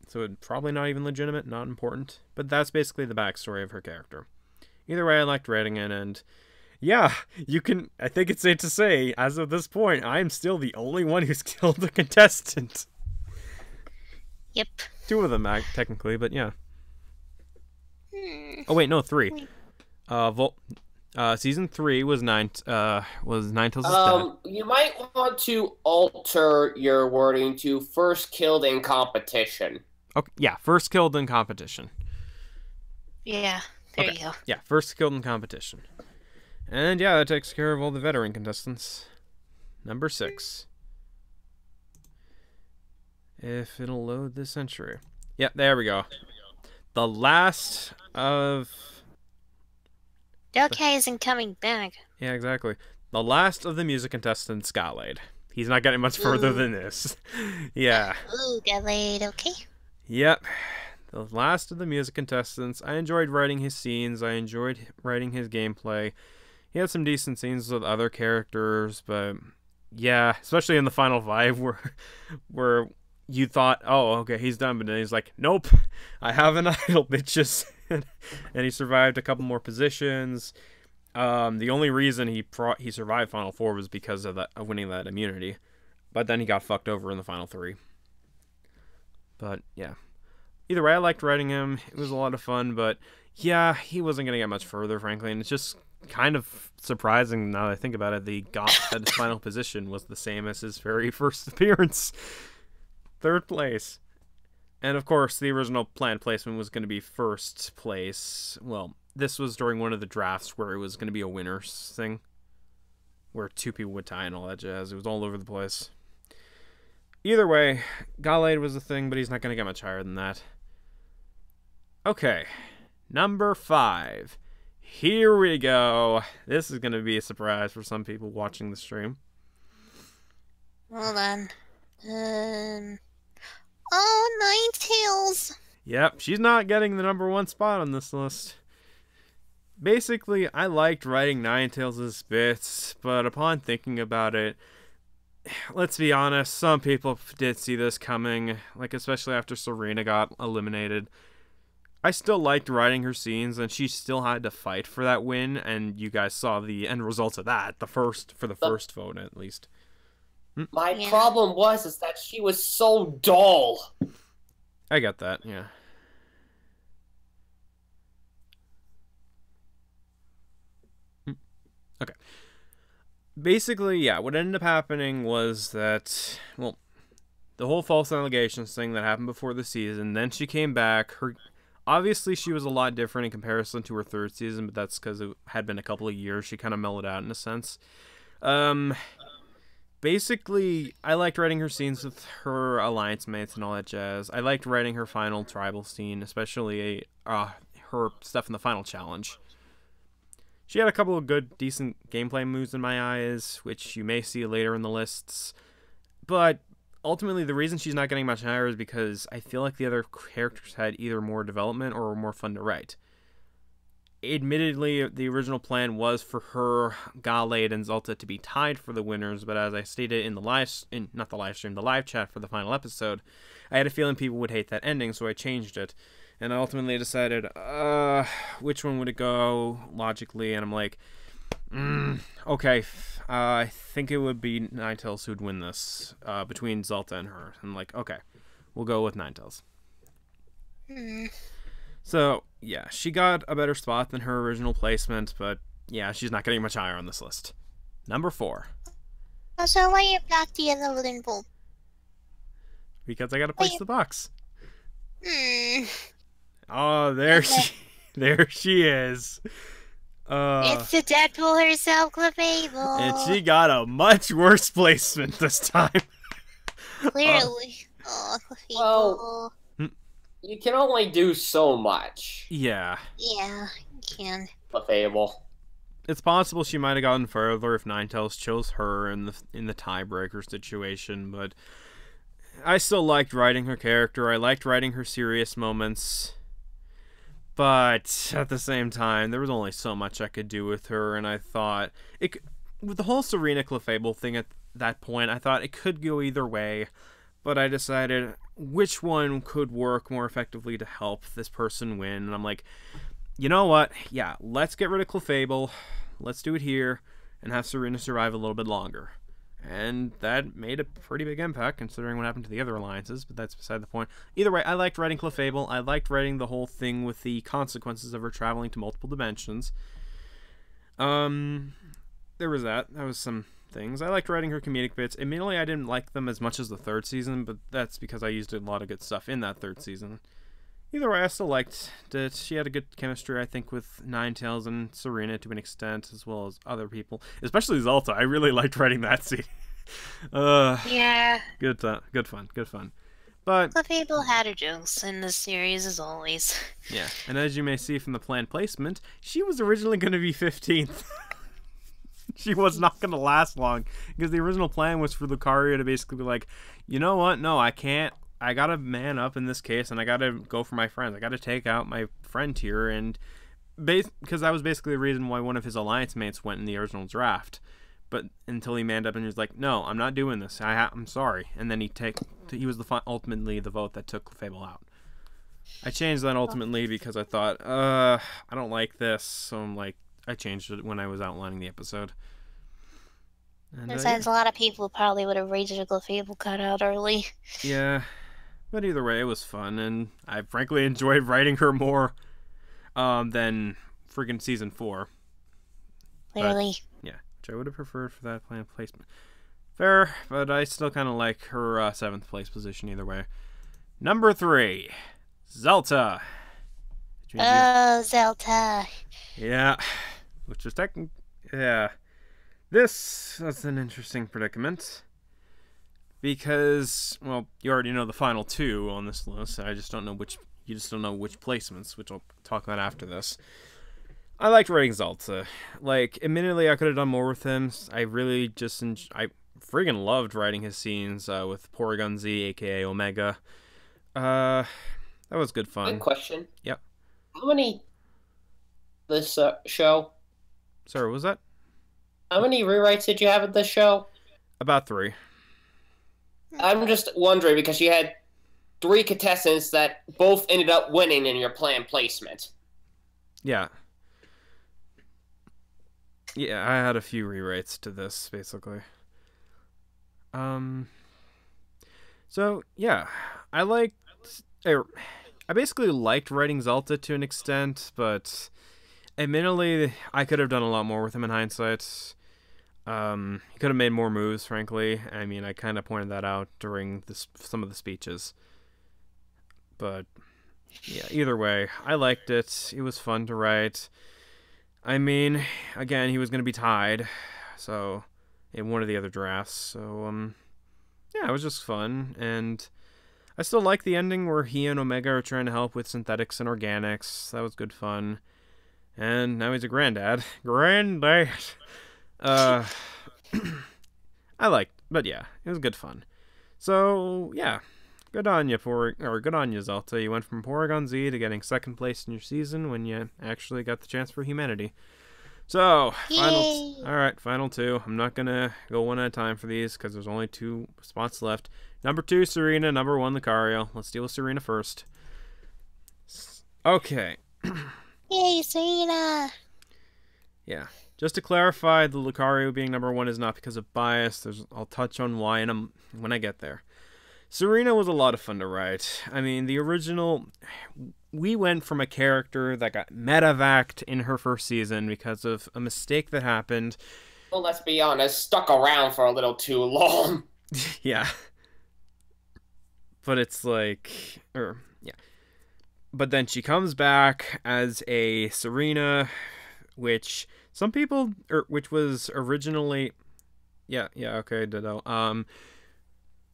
So it's probably not even legitimate, not important. But that's basically the backstory of her character. Either way, I liked writing it, and yeah, I think it's safe to say, as of this point, I'm still the only one who's killed a contestant. Yep. 2 of them, technically, but yeah. Oh wait, no, 3. Season 3 was Ninetales' death. You might want to alter your wording to first killed in competition. Okay, yeah, first killed in competition. Yeah, there you go. Yeah, first killed in competition. And yeah, that takes care of all the veteran contestants. Number 6. If it'll load this century. Yeah, there we go. The last of... Delkai isn't coming back. Yeah, exactly. The last of the music contestants got laid. He's not getting much further than this. Yeah. Ooh, got laid, okay. Yep. The last of the music contestants. I enjoyed writing his scenes. I enjoyed writing his gameplay. He had some decent scenes with other characters, but yeah, especially in the final 5 where you thought, oh, okay, he's done, but then he's like, nope, I have an idol, bitches. And he survived a couple more positions. The only reason he survived Final 4 was because of winning that immunity. But then he got fucked over in the Final 3. But, yeah. Either way, I liked writing him. It was a lot of fun, but yeah, he wasn't going to get much further, frankly. And it's just kind of surprising now that I think about it. That his final position was the same as his very first appearance. 3rd place. And of course, the original planned placement was going to be 1st place. Well, this was during one of the drafts where it was going to be a winners thing, where 2 people would tie and all that jazz. It was all over the place. Either way, Gallade was the thing, but he's not going to get much higher than that. Okay, number 5. Here we go. This is going to be a surprise for some people watching the stream. Hold on. Oh, Ninetales. Yep, she's not getting the number 1 spot on this list. Basically, I liked writing Ninetales' bits, but upon thinking about it, let's be honest, some people did see this coming, like especially after Serena got eliminated. I still liked writing her scenes, and she still had to fight for that win, and you guys saw the end results of that, for the first vote at least. My problem is that she was so dull. I get that, yeah. Okay. Basically, yeah, what ended up happening was that, well, the whole false allegations thing that happened before the season, then she came back. Obviously, she was a lot different in comparison to her 3rd season, but that's because it had been a couple of years. She kind of mellowed out in a sense. Basically, I liked writing her scenes with her alliance mates and all that jazz. I liked writing her final tribal scene, especially her stuff in the final challenge. She had a couple of good, decent gameplay moves in my eyes, which you may see later in the lists. But ultimately, the reason she's not getting much higher is because I feel like the other characters had either more development or were more fun to write. Admittedly, the original plan was for her, Gallade, and Zalta to be tied for the winners, but as I stated in the live chat for the final episode, I had a feeling people would hate that ending, so I changed it. And I ultimately decided, which one would it go logically? And I'm like, okay, I think it would be Ninetales who'd win this, between Zalta and her. And I'm like, okay, we'll go with Ninetales. So, yeah, she got a better spot than her original placement, but yeah, she's not getting much higher on this list. Number 4. So why you back the yellow wooden bulb? Because I gotta place the box. Hmm. Oh, there she is. It's the Deadpool herself, Clefable. And she got a much worse placement this time. Clearly. Oh, Clefable. Well, you can only do so much. Yeah. Yeah, you can. Fable. It's possible she might have gotten further if Ninetales chose her in the tiebreaker situation, but I still liked writing her character. I liked writing her serious moments. But at the same time, there was only so much I could do with her, and I thought with the whole Serena Clefable thing at that point, I thought it could go either way, but I decided which one could work more effectively to help this person win, and I'm like, you know what? Yeah, let's get rid of Clefable. Let's do it here and have Serena survive a little bit longer. And that made a pretty big impact considering what happened to the other alliances, but that's beside the point. Either way, I liked writing Clefable. I liked writing the whole thing with the consequences of her traveling to multiple dimensions. There was that. That was some things. I liked writing her comedic bits. Admittedly, I didn't like them as much as the third season, but that's because I used a lot of good stuff in that third season. Either way, I still liked that she had a good chemistry, I think, with Ninetales and Serena to an extent, as well as other people. Especially Zalta. I really liked writing that scene. Yeah. Good fun. But Clefable had her jokes in this series, as always. yeah, and as you may see from the planned placement, she was originally going to be 15th. She was not going to last long, because the original plan was for Lucario to basically be like, you know what, no, I can't. I gotta man up in this case, and I gotta go for my friends. I gotta take out my friend here, and because that was basically the reason why one of his alliance mates went in the original draft. But until he manned up and he was like, "No, I'm not doing this. I'm sorry." And then he was ultimately the vote that took Fable out. I changed that ultimately because I thought, I don't like this, so I changed it when I was outlining the episode. And, Besides, a lot of people probably would have rated a Clefable cut out early. Yeah. But either way, it was fun, and I frankly enjoyed writing her more than friggin' season 4. Clearly. But, yeah, which I would have preferred for that planned placement. Fair, but I still kind of like her 7th place position either way. Number 3, Zelta. Oh, Zelta. Yeah, which is yeah. That's an interesting predicament. Because, well, you already know the final 2 on this list. You just don't know which placements, which I'll talk about after this. I liked writing Zalta. Admittedly, I could have done more with him. I really just, I friggin' loved writing his scenes with Porygon Z, aka Omega. That was good fun. Quick question. Yep. How many this show? Sorry, what was that? How many rewrites did you have of this show? About 3. I'm just wondering because you had 3 contestants that both ended up winning in your planned placement. Yeah. Yeah, I had a few rewrites to this, basically. So, yeah. I basically liked writing Zalta to an extent, but admittedly, I could have done a lot more with him in hindsight. He could have made more moves, frankly. I mean, I kind of pointed that out during some of the speeches. But, yeah, either way, I liked it. It was fun to write. I mean, again, he was going to be tied, so, in one of the other drafts. So, yeah, it was just fun. And I still like the ending where he and Omega are trying to help with synthetics and organics. That was good fun. And now he's a granddad. Granddad! I liked, but yeah, it was good fun. So, yeah, good on you, Zelta. You went from Porygon Z to getting 2nd place in your season when you actually got the chance for humanity. So, final 2. I'm not gonna go one at a time for these because there's only 2 spots left. Number 2, Serena. Number 1, Lucario. Let's deal with Serena first. Okay. Yay, Serena! Yeah. Just to clarify, the Lucario being number 1 is not because of bias. I'll touch on why when I get there. Serena was a lot of fun to write. I mean, the original... We went from a character that got medevaced in her first season because of a mistake that happened. Well, let's be honest, stuck around for a little too long. Yeah. But it's like... yeah. But then she comes back as a Serena, which some people... which was originally... Yeah, okay, ditto.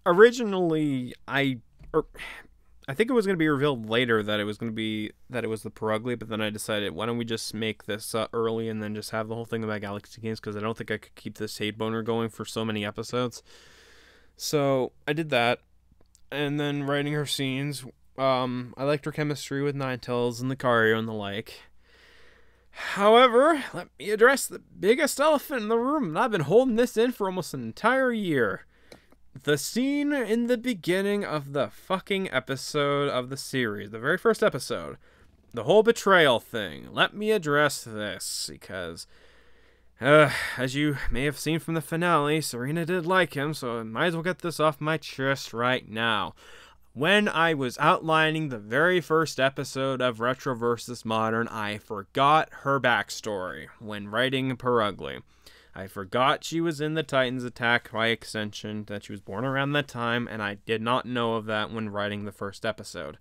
Originally, I think it was going to be revealed later that it was going to be that it was the Perugly, but then I decided, why don't we just make this early and then just have the whole thing about Galaxy Games, because I don't think I could keep this hate boner going for so many episodes. I did that, and then writing her scenes, I liked her chemistry with Ninetales and Lucario and the like. However, let me address the biggest elephant in the room, and I've been holding this in for almost an entire year. The scene in the beginning of the fucking episode of the series, the very first episode, the whole betrayal thing. Let me address this, because, as you may have seen from the finale, Serena did like him, so I might as well get this off my chest right now. When I was outlining the very first episode of Retro vs. Modern, I forgot her backstory when writing Perugly. I forgot she was in the Titans Attack by extension, that she was born around that time, and I did not know of that when writing the first episode.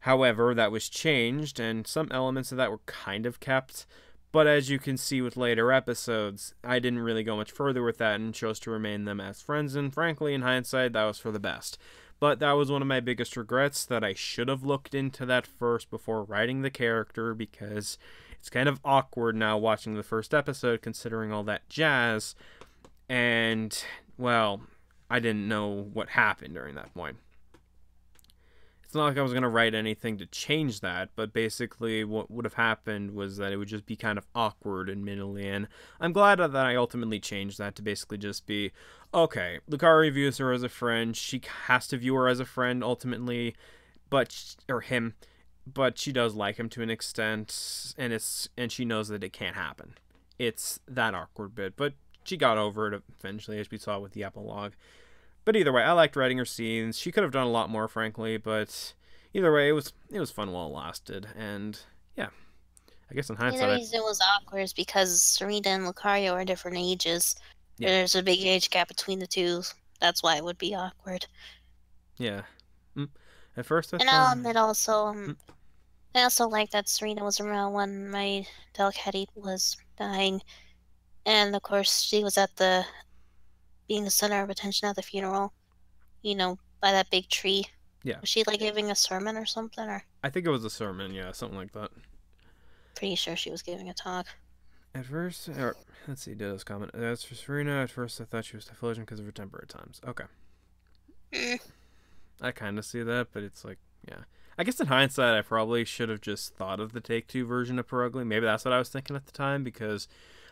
However, that was changed, and some elements of that were kind of kept, but as you can see with later episodes, I didn't really go much further with that and chose to remain them as friends, and frankly, in hindsight, that was for the best. But that was one of my biggest regrets, that I should have looked into that first before writing the character, because it's kind of awkward now watching the first episode considering all that jazz, and, well, I didn't know what happened during that point. It's not like I was going to write anything to change that, but basically what would have happened was that it would just be kind of awkward admittedly, and I'm glad that I ultimately changed that to basically just be, okay, Lucario views her as a friend, she has to view her as a friend ultimately, or him, but she does like him to an extent, and she knows that it can't happen. It's that awkward bit, but she got over it eventually, as we saw with the epilogue. But either way, I liked writing her scenes. She could have done a lot more, frankly, but either way, it was fun while it lasted, and yeah, I guess in hindsight, The reason it was awkward is because Serena and Lucario are different ages. Yeah. There's a big age gap between the two. That's why it would be awkward. Yeah. At first, And I'll admit also, I also like that Serena was around when my Delcatty was dying, and of course she was at being the center of attention at the funeral, by that big tree. Yeah. Was she, giving a sermon or something? Or I think it was a sermon, yeah, something like that. pretty sure she was giving a talk. At first, let's see, Ditto's comment. As for Serena, at first I thought she was delusional because of her temper at times. Okay. I kind of see that, but it's like, yeah. I guess in hindsight, I probably should have just thought of the Take-Two version of Perugly. Maybe that's what I was thinking at the time, because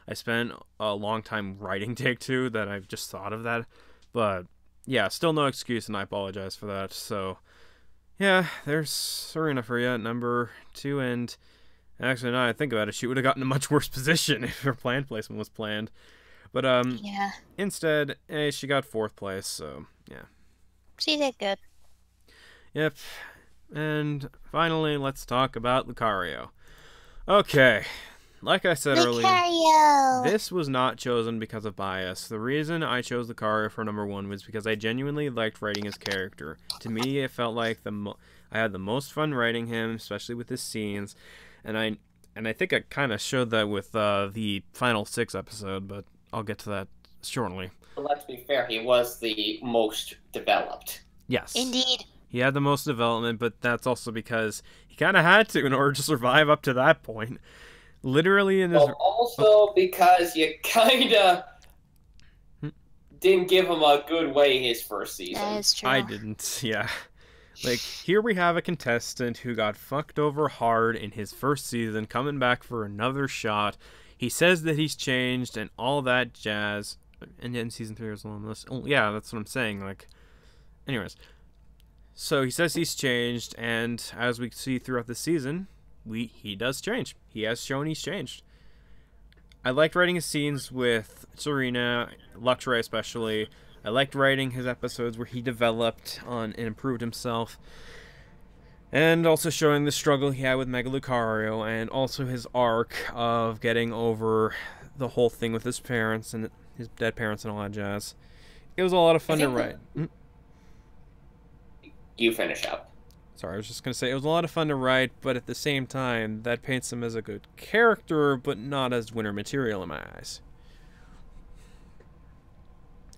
I spent a long time writing Take-Two that I've just thought of that. But, yeah, still no excuse, and I apologize for that. So, yeah, there's Serena for you at number 2, and actually, now I think about it, she would have gotten a much worse position if her planned placement was planned. But, Yeah. instead, she got 4th place, so, yeah. She did good. Yep. And finally, let's talk about Lucario. Okay. Like I said earlier, Lucario! this was not chosen because of bias. The reason I chose Lucario for number 1 was because I genuinely liked writing his character. To me, it felt like I had the most fun writing him, especially with his scenes. And I think I kind of showed that with the final 6 episode, but I'll get to that shortly. But let's be fair, he was the most developed. Yes. Indeed. He had the most development, but that's also because he kind of had to in order to survive up to that point. Literally in this... Well, also because you kind of didn't give him a good way his first season. That is true. I didn't, yeah. Like, here we have a contestant who got fucked over hard in his first season, coming back for another shot. He says that he's changed and all that jazz. And then season 3 was on this. Oh, yeah, that's what I'm saying. Like, anyways. So he says he's changed, and as we see throughout the season, he does change. He has shown he's changed. I liked writing his scenes with Serena, Luxray especially. I liked writing his episodes where he developed on and improved himself. And also showing the struggle he had with Mega Lucario, and also his arc of getting over the whole thing with his parents and his dead parents and all that jazz. It was a lot of fun to write. You finish up. Sorry, I was just going to say, it was a lot of fun to write, but at the same time, that paints him as a good character, but not as winner material in my eyes.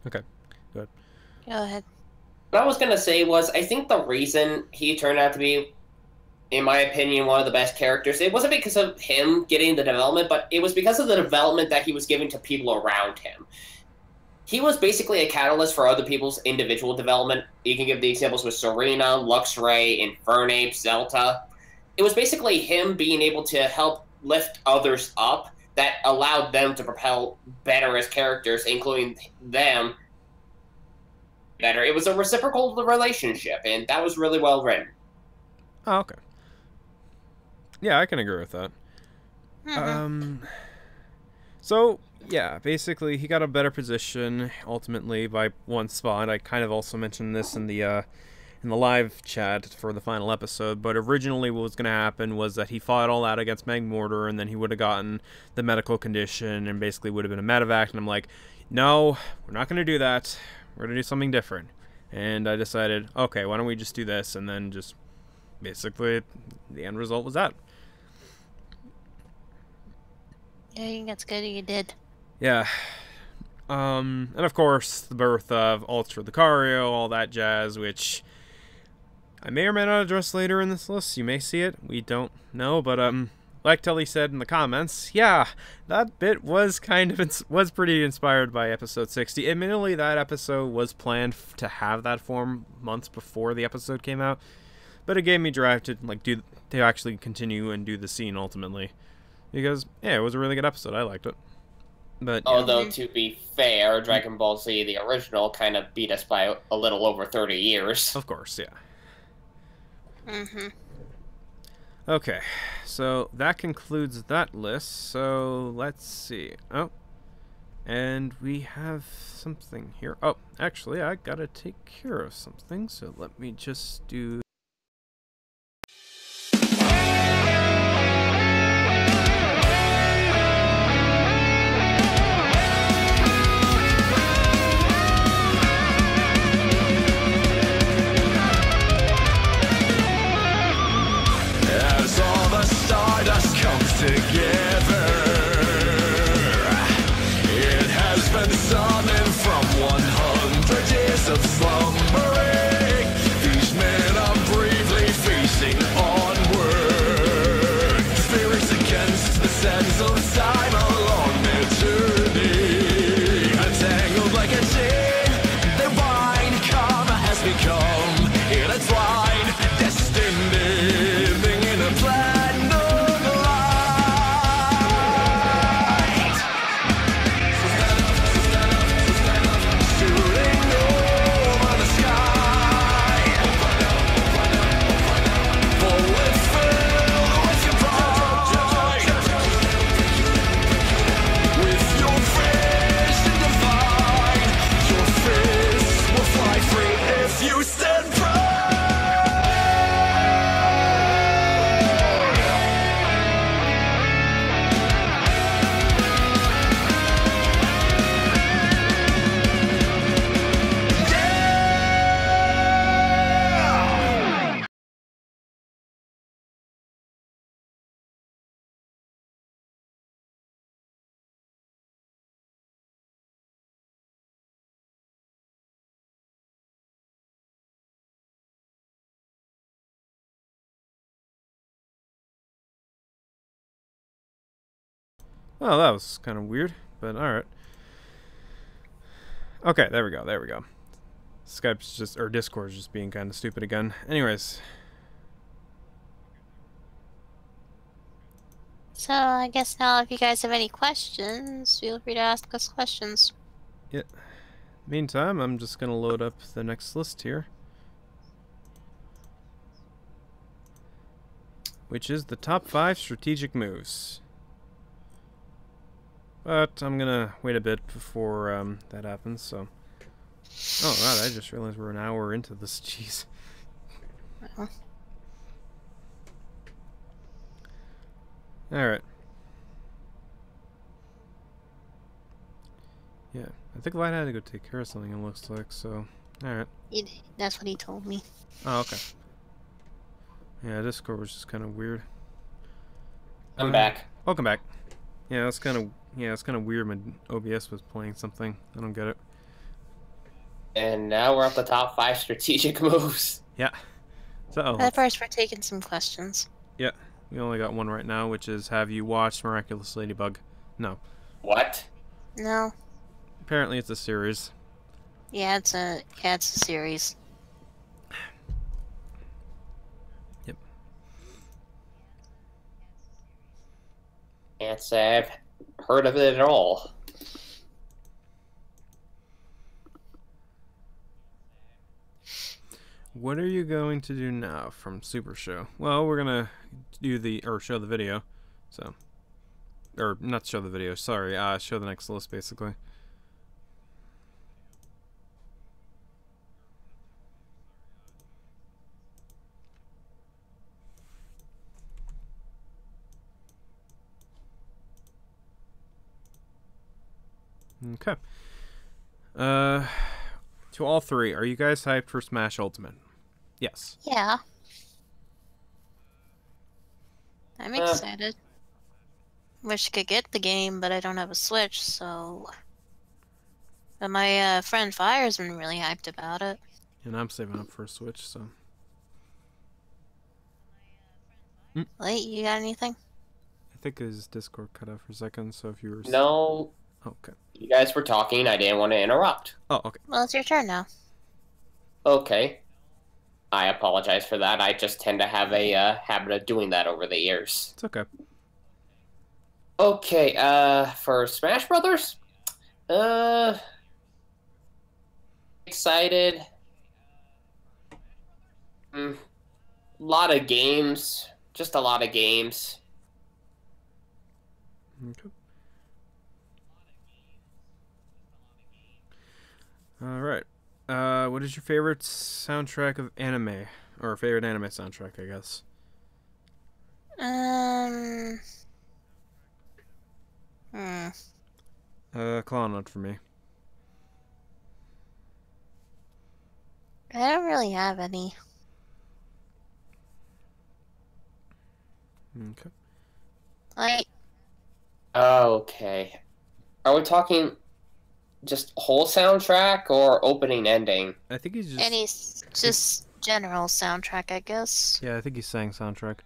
Okay, go ahead. Go ahead. What I was going to say was, I think the reason he turned out to be, in my opinion, one of the best characters, it wasn't because of him getting the development, but it was because of the development that he was giving to people around him. He was basically a catalyst for other people's individual development. You can give the examples with Serena, Luxray, Infernape, Zelda. It was basically him being able to help lift others up that allowed them to propel better as characters, including them better. It was a reciprocal relationship, and that was really well written. Oh, okay. Yeah, I can agree with that. So, yeah, basically, he got a better position, ultimately, by one spot. I kind of also mentioned this in the live chat for the final episode, but originally what was going to happen was that he fought all out against Magmortar, and then he would have gotten the medical condition, and basically would have been a medevac, and I'm like, no, we're not going to do that. We're going to do something different. And I decided, okay, why don't we just do this, and then just, basically, the end result was that. Yeah, I think that's good you did. Yeah. And of course, the birth of Ultra Lucario, all that jazz, which I may or may not address later in this list. You may see it. We don't know, but like Telly said in the comments, yeah, that bit was was pretty inspired by episode 60. Admittedly, that episode was planned to have that form months before the episode came out, but it gave me drive to to actually continue and do the scene ultimately, because yeah, it was a really good episode. I liked it. But, although, to be fair, Dragon Ball Z, the original, kind of beat us by a little over 30 years. Of course, yeah. Okay, so that concludes that list. So let's see. Oh, and we have something here. Oh, actually, I gotta take care of something. So let me just do. Together, it has been summoned from 100 years of slumbering. These men are bravely facing onward, spirits against the sands of time along their journey. Entangled like a chain, their bind karma has become intertwined, destined, living in a plan. Oh, that was kind of weird, but alright. Okay, there we go, there we go. Skype's just, or Discord's just being kind of stupid again. Anyways. So, I guess now if you guys have any questions, feel free to ask us questions. Yeah. Meantime, I'm just gonna load up the next list here. Which is the top 5 strategic moves. But I'm gonna wait a bit before that happens, so Oh, wow, I just realized we're an hour into this. Jeez. Uh, Alright. Yeah, I think Light had to go take care of something, it looks like, so... Alright. That's what he told me. Oh, okay. Yeah, Discord was just kind of weird. I'm back. Welcome back. Yeah, that's kind of weird. My OBS was playing something. I don't get it. And now we're at the top 5 strategic moves. Yeah. So, At first, we're taking some questions. yeah, we only got one right now, which is, have you watched Miraculous Ladybug? No. What? No. Apparently it's a series. Yeah, it's a series. Yep. Can't say I've heard of it at all. What are you going to do now from Super Show? Well, we're gonna do show the video. So, or not show the video, sorry, show the next list basically. Okay. To all three, are you guys hyped for Smash Ultimate? Yes. Yeah. I'm excited. Wish I could get the game, but I don't have a Switch, so... But my friend Fire's been really hyped about it. And I'm saving up for a Switch, so... Wait, you got anything? I think his Discord cut out for a second, so if you were... No. Oh, okay. You guys were talking. I didn't want to interrupt. Oh, okay. Well, it's your turn now. Okay. I apologize for that. I just tend to have a habit of doing that over the years. It's okay. Okay, for Smash Brothers? Excited. Lot of games. Just a lot of games. Okay. Alright. What is your favorite soundtrack of anime? Or favorite anime soundtrack, I guess? Clown for me. I don't really have any. Okay. Like, Okay. Are we talking just whole soundtrack or opening ending? I think he's just... any just general soundtrack, I guess. Yeah, I think he's saying soundtrack.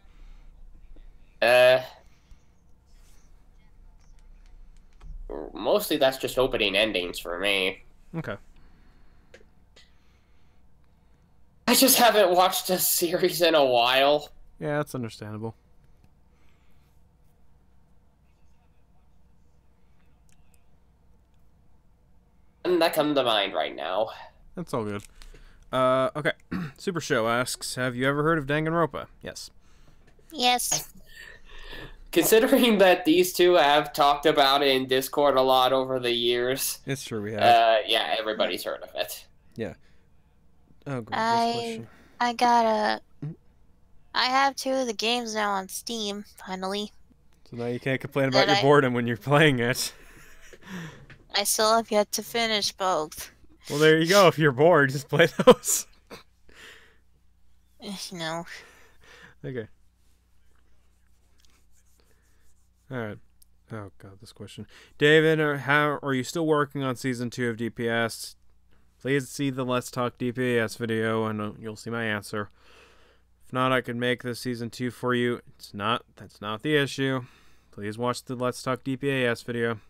Mostly that's just opening endings for me. Okay. I just haven't watched a series in a while. Yeah, that's understandable. And that comes to mind right now. That's all good. Okay. Super Show asks, have you ever heard of Danganronpa? Yes. Yes. Considering that these two have talked about it in Discord a lot over the years. It's true, we have. Yeah, everybody's heard of it. Yeah. Oh, great. This question. I have 2 of the games now on Steam, finally. So now you can't complain about your boredom when you're playing it. I still have yet to finish both. Well, there you go. If you're bored, just play those. No. Okay. Alright. Oh, God, this question. David, how are you still working on Season 2 of DPS? Please see the Let's Talk DPS video, and you'll see my answer. If not, I could make this Season 2 for you. That's not the issue. Please watch the Let's Talk DPS video.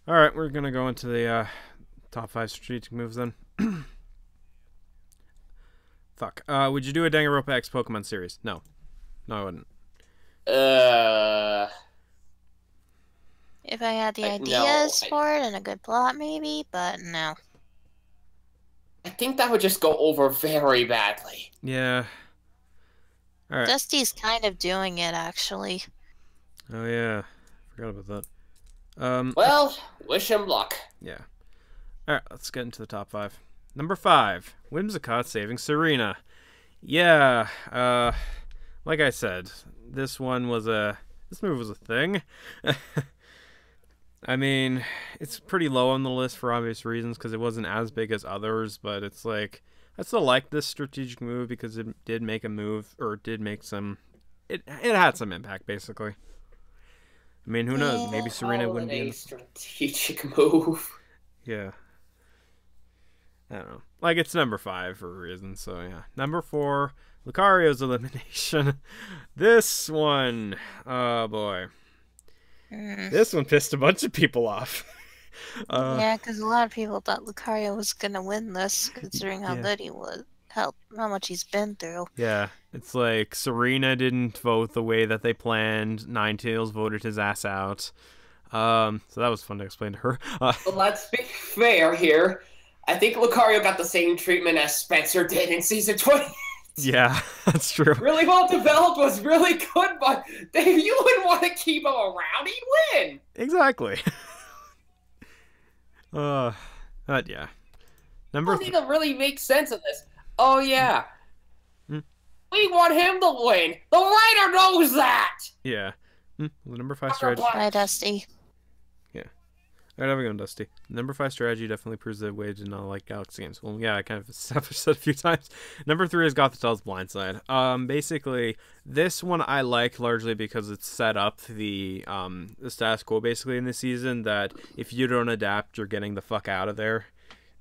Alright, we're gonna go into the top 5 strategic moves then. Fuck. Would you do a Danganronpa X Pokemon series? No. No, I wouldn't. If I had the ideas for it and a good plot, maybe, but no. I think that would just go over very badly. Yeah. Alright. Dusty's kind of doing it, actually. Oh, yeah. Forgot about that. Well, wish him luck. Yeah. Alright, let's get into the top 5. Number 5, Whimsicott saving Serena. Yeah, like I said, this move was a thing. I mean, it's pretty low on the list for obvious reasons because it wasn't as big as others, but it's like, I still like this strategic move because it did make a move, or it did make some, it had some impact, basically. I mean, who knows? Maybe Serena wouldn't be a strategic move. Yeah. I don't know. Like, it's number 5 for a reason, so yeah. Number 4, Lucario's elimination. This one, oh boy. This one pissed a bunch of people off. Yeah, because a lot of people thought Lucario was gonna win this, considering how good he was, how much he's been through. Yeah, it's like Serena didn't vote the way that they planned. Ninetales voted his ass out. So that was fun to explain to her. Well, let's be fair here. I think Lucario got the same treatment as Spencer did in season 20. Yeah, that's true. Really well developed, was really good, but Dave, you wouldn't want to keep him around. He'd win. Exactly. But yeah. I think it really makes sense of this. Oh yeah. We want him to win. The writer knows that. Yeah. The number 5 strategy. Bye, Dusty. Yeah. Alright, have a go, Dusty. Number 5 strategy definitely proves that Wade did not like Galaxy games. Well, yeah, I kind of said a few times. Number 3 is Gothitel's Blindside. Basically, this one I like largely because it set up the status quo basically in the season that if you don't adapt, you're getting the fuck out of there.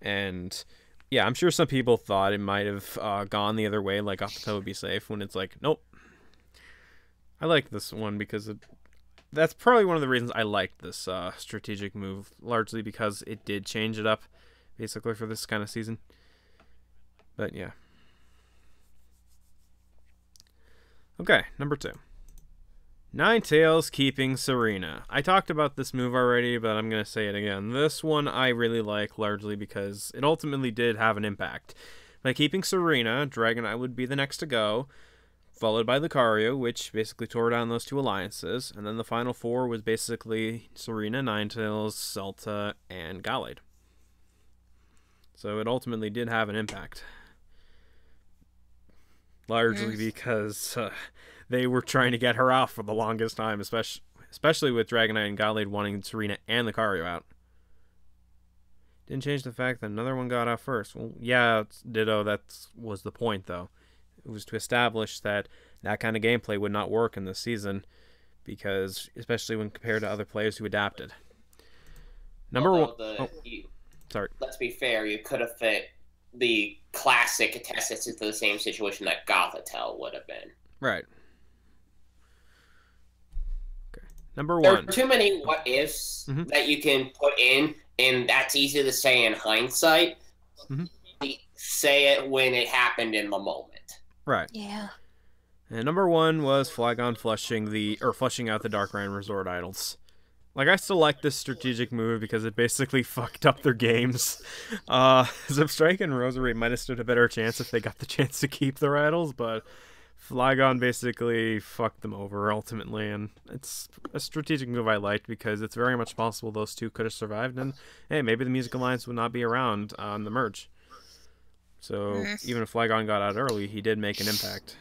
And yeah, I'm sure some people thought it might have gone the other way, like Gothitelle would be safe, when it's like, nope. I like this one because that's probably one of the reasons I liked this strategic move, largely because it did change it up, basically, for this kind of season. But, yeah. Okay, number 2. Ninetales keeping Serena. I talked about this move already, but I'm going to say it again. This one I really like, largely because it ultimately did have an impact. By keeping Serena, Dragonite would be the next to go, followed by Lucario, which basically tore down those 2 alliances, and then the final 4 was basically Serena, Ninetales, Celta, and Gallade. So it ultimately did have an impact. Largely because they were trying to get her out for the longest time, especially with Dragonite and Gallade wanting Serena and Lucario out. Didn't change the fact that another one got out first. Well, yeah, ditto, that was the point, though. It was to establish that that kind of gameplay would not work in this season, because especially when compared to other players who adapted. Number 1. Sorry. Let's be fair. You could have fit the classic contestants into the same situation that Gothitelle would have been. Right. Okay. Number 1. There are too many what ifs that you can put in, and that's easy to say in hindsight. Say it when it happened in the moment. Right. Yeah. And number 1 was Flygon flushing out the Darkrai Resort idols. Like, I still like this strategic move because it basically fucked up their games. Zipstrike and Roserade might have stood a better chance if they got the chance to keep their idols, but Flygon basically fucked them over ultimately, and it's a strategic move I liked because it's very much possible those 2 could have survived, and hey, maybe the Music Alliance would not be around on the merge. So, even if Flygon got out early, he did make an impact.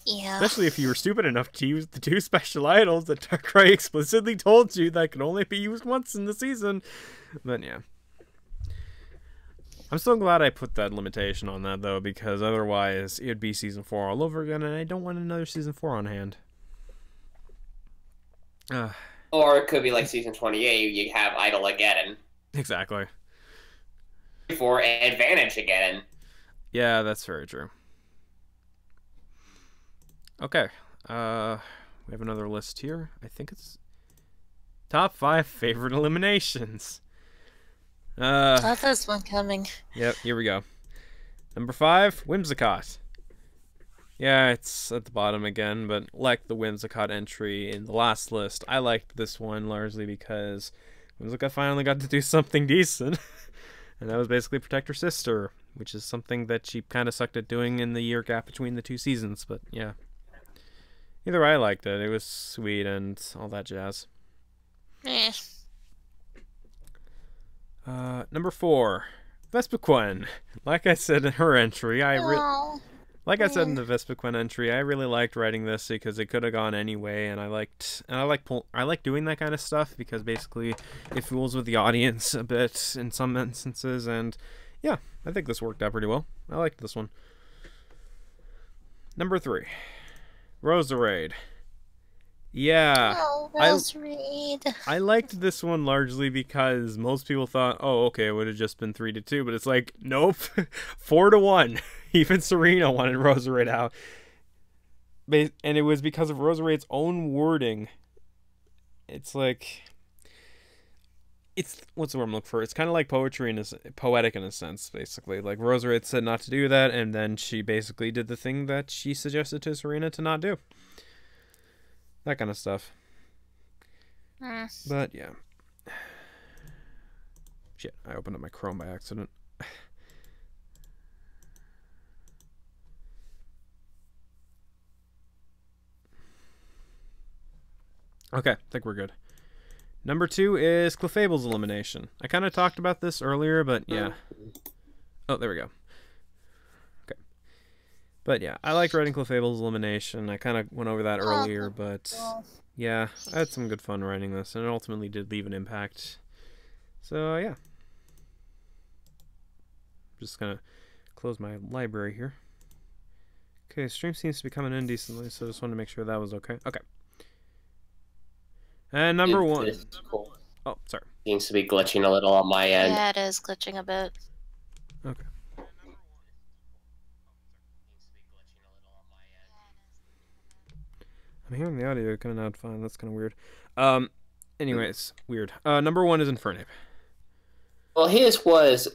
Yeah. Especially if you were stupid enough to use the 2 special idols that Darkrai explicitly told you that could only be used once in the season. But yeah. I'm so glad I put that limitation on that, though, because otherwise it would be Season 4 all over again, and I don't want another Season 4 on hand. Or it could be like Season 28, you have Idol again. Exactly. For advantage again. Yeah, that's very true. Okay. We have another list here. I think it's top 5 favorite eliminations. Saw this one coming. Yep, here we go. Number 5, Whimsicott. Yeah, it's at the bottom again, but like the Whimsicott entry in the last list, I liked this one largely because Whimsicott finally got to do something decent. And that was basically protect her sister, which is something that she kind of sucked at doing in the year gap between the 2 seasons. But yeah, either way, I liked it. It was sweet and all that jazz. Number 4, Vespiquen. Like I said in her entry, like I said in the Vespiquen entry, I really liked writing this because it could have gone any way, and I like doing that kind of stuff because basically it fools with the audience a bit in some instances, and yeah, I think this worked out pretty well. I liked this one. Number 3, Roserade. Yeah, Roserade. I liked this one largely because most people thought, oh, okay, it would have just been 3-2, but it's like, nope, 4-1. Even Serena wanted Roserade out. And it was because of Roserade's own wording. It's like, what's the word I'm looking for? It's kind of like poetic in a sense, basically. Like, Roserade said not to do that, and then she basically did the thing that she suggested to Serena to not do. That kind of stuff. But, yeah. Shit, I opened up my Chrome by accident. Okay, I think we're good. Number 2 is Clefable's elimination. I kind of talked about this earlier, but yeah. Oh, there we go. Okay. But yeah, I liked writing Clefable's elimination. I kind of went over that earlier, but yeah, I had some good fun writing this, and it ultimately did leave an impact. So yeah. Just gonna close my library here. Okay, stream seems to be coming in decently, so I just wanted to make sure that was okay. Okay. And number 1. Cool. Oh, sorry. Seems to be glitching a little on my end. Yeah, it is glitching a bit. Okay. I'm hearing the audio coming out fine. That's kind of weird. Anyways, weird. Number 1 is Infernape. Well, his was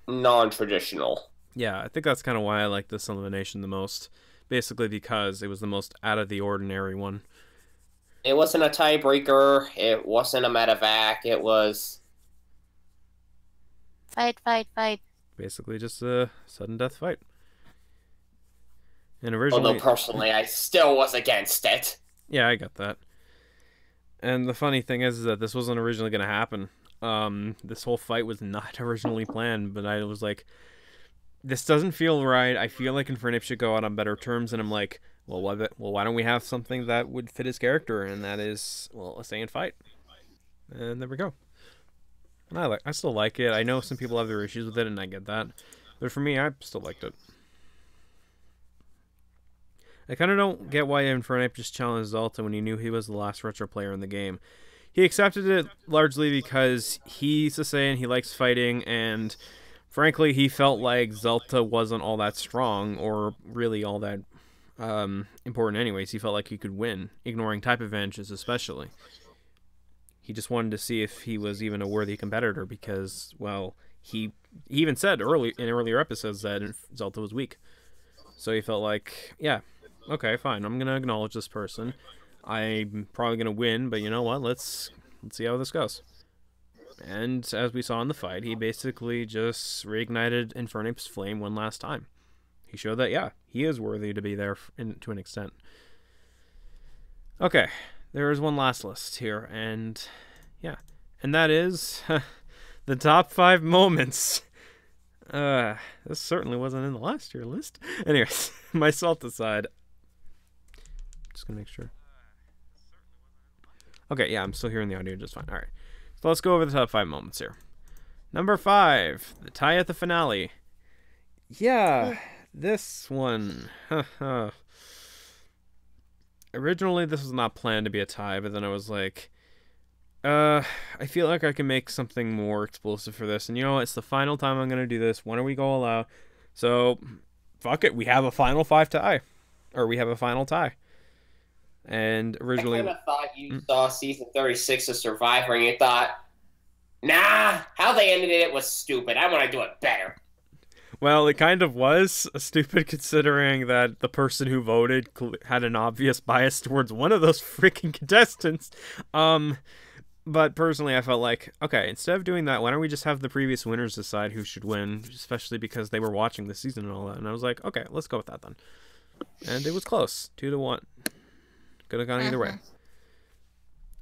non-traditional. Yeah, I think that's kind of why I like this elimination the most. Basically because it was the most out of the ordinary one. It wasn't a tiebreaker. It wasn't a medevac. It was... Fight. Basically just a sudden death fight. And originally... Although personally, I still was against it. Yeah, I got that. And the funny thing is that this wasn't originally going to happen. This whole fight was not originally planned, but I was like, this doesn't feel right. I feel like Infernape should go out on better terms, and I'm like, well, why don't we have something that would fit his character, and that is, well, a Saiyan fight. And there we go. And I still like it. I know some people have their issues with it, and I get that. But for me, I still liked it. I kind of don't get why Infernape just challenged Zalta when he knew he was the last retro player in the game. He accepted it largely because he's a Saiyan, he likes fighting, and frankly, he felt like Zalta wasn't all that strong, or really all that important anyways. He felt like he could win, ignoring type advantages especially. He just wanted to see if he was even a worthy competitor because, well, he even said in earlier episodes that Zalta was weak. So he felt like, yeah, okay, fine, I'm going to acknowledge this person. I'm probably going to win, but you know what, let's see how this goes. And as we saw in the fight, he basically just reignited Infernape's flame one last time. He showed that, yeah, he is worthy to be there to an extent. Okay, there is one last list here, and yeah. And that is the top 5 moments. This certainly wasn't in the last year list. Anyways, my salt aside. Just gonna make sure. Okay, yeah, I'm still hearing the audio just fine. Alright, so let's go over the top 5 moments here. Number 5, the tie at the finale. Yeah, this one. Originally, this was not planned to be a tie, but then I was like, I feel like I can make something more explosive for this. And you know what? It's the final time I'm going to do this. When are we go all out? So, fuck it. We have a final 5 tie. Or we have a final tie. And originally... I kind of thought you saw season 36 of Survivor and you thought, nah, how they ended it was stupid. I want to do it better. Well, it kind of was stupid considering that the person who voted had an obvious bias towards one of those freaking contestants. But personally, I felt like, okay, instead of doing that, why don't we just have the previous winners decide who should win, especially because they were watching the season and all that. And I was like, okay, let's go with that then. And it was close, 2-1. Could have gone either way.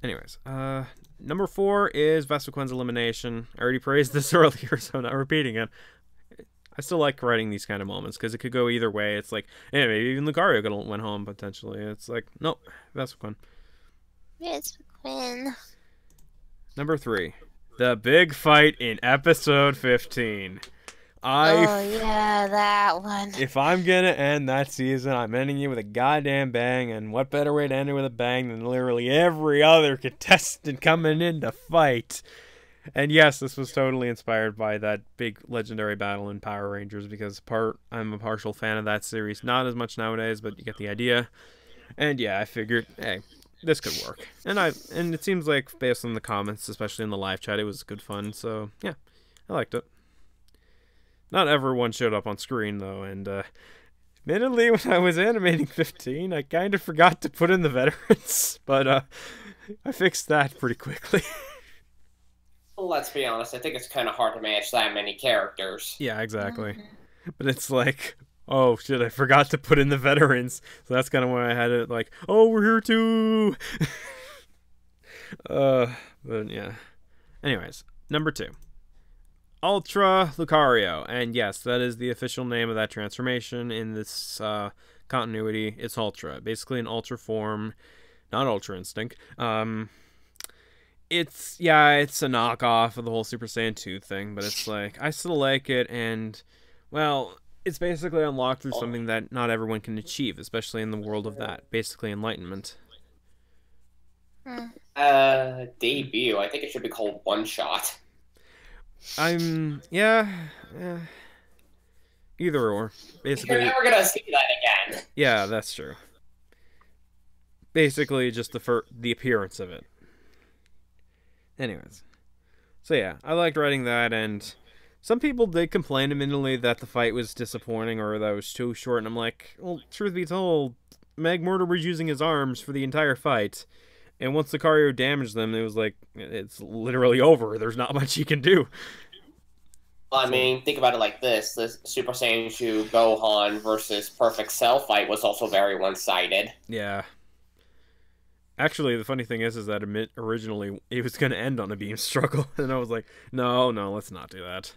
Anyways, number 4 is Vesuquen's elimination. I already praised this earlier, so I'm not repeating it. I still like writing these kind of moments because it could go either way. It's like, hey, maybe even Lucario could have went home potentially. It's like, nope, Vesuquen. Vesuquen. Number 3, the big fight in episode 15. Yeah, that one. If I'm gonna end that season, I'm ending it with a goddamn bang, and what better way to end it with a bang than literally every other contestant coming in to fight? And yes, this was totally inspired by that big legendary battle in Power Rangers, because I'm a partial fan of that series. Not as much nowadays, but you get the idea. And yeah, I figured, hey, this could work. And it seems like, based on the comments, especially in the live chat, it was good fun. So yeah, I liked it. Not everyone showed up on screen, though, and admittedly, when I was animating 15, I kind of forgot to put in the veterans, but I fixed that pretty quickly. Well, let's be honest, I think it's kind of hard to manage that many characters. Yeah, exactly. But it's like, oh shit, I forgot to put in the veterans, so that's kind of why I had it like, oh, we're here too! But yeah. Anyways, number 2. Ultra Lucario, and yes, that is the official name of that transformation in this continuity. It's Ultra, basically an Ultra form, not Ultra Instinct. It's a knockoff of the whole Super Saiyan 2 thing, but it's like, I still like it, and, well, it's basically unlocked through something that not everyone can achieve, especially in the world of that, basically enlightenment. Debut, I think it should be called One Shot. Yeah. Either or. Basically, you're never gonna see that again. Yeah, that's true. Basically, just the appearance of it. Anyways. So yeah, I liked writing that, and some people did complain admittedly that the fight was disappointing or that it was too short, and I'm like, well, truth be told, Magmortar was using his arms for the entire fight. And once Lucario damaged them, it was like, it's literally over. There's not much he can do. Well, I mean, think about it like this. The Super Saiyan 2 Gohan versus Perfect Cell fight was also very one-sided. Yeah. Actually, the funny thing is that originally it was going to end on a beam struggle. And I was like, no, let's not do that.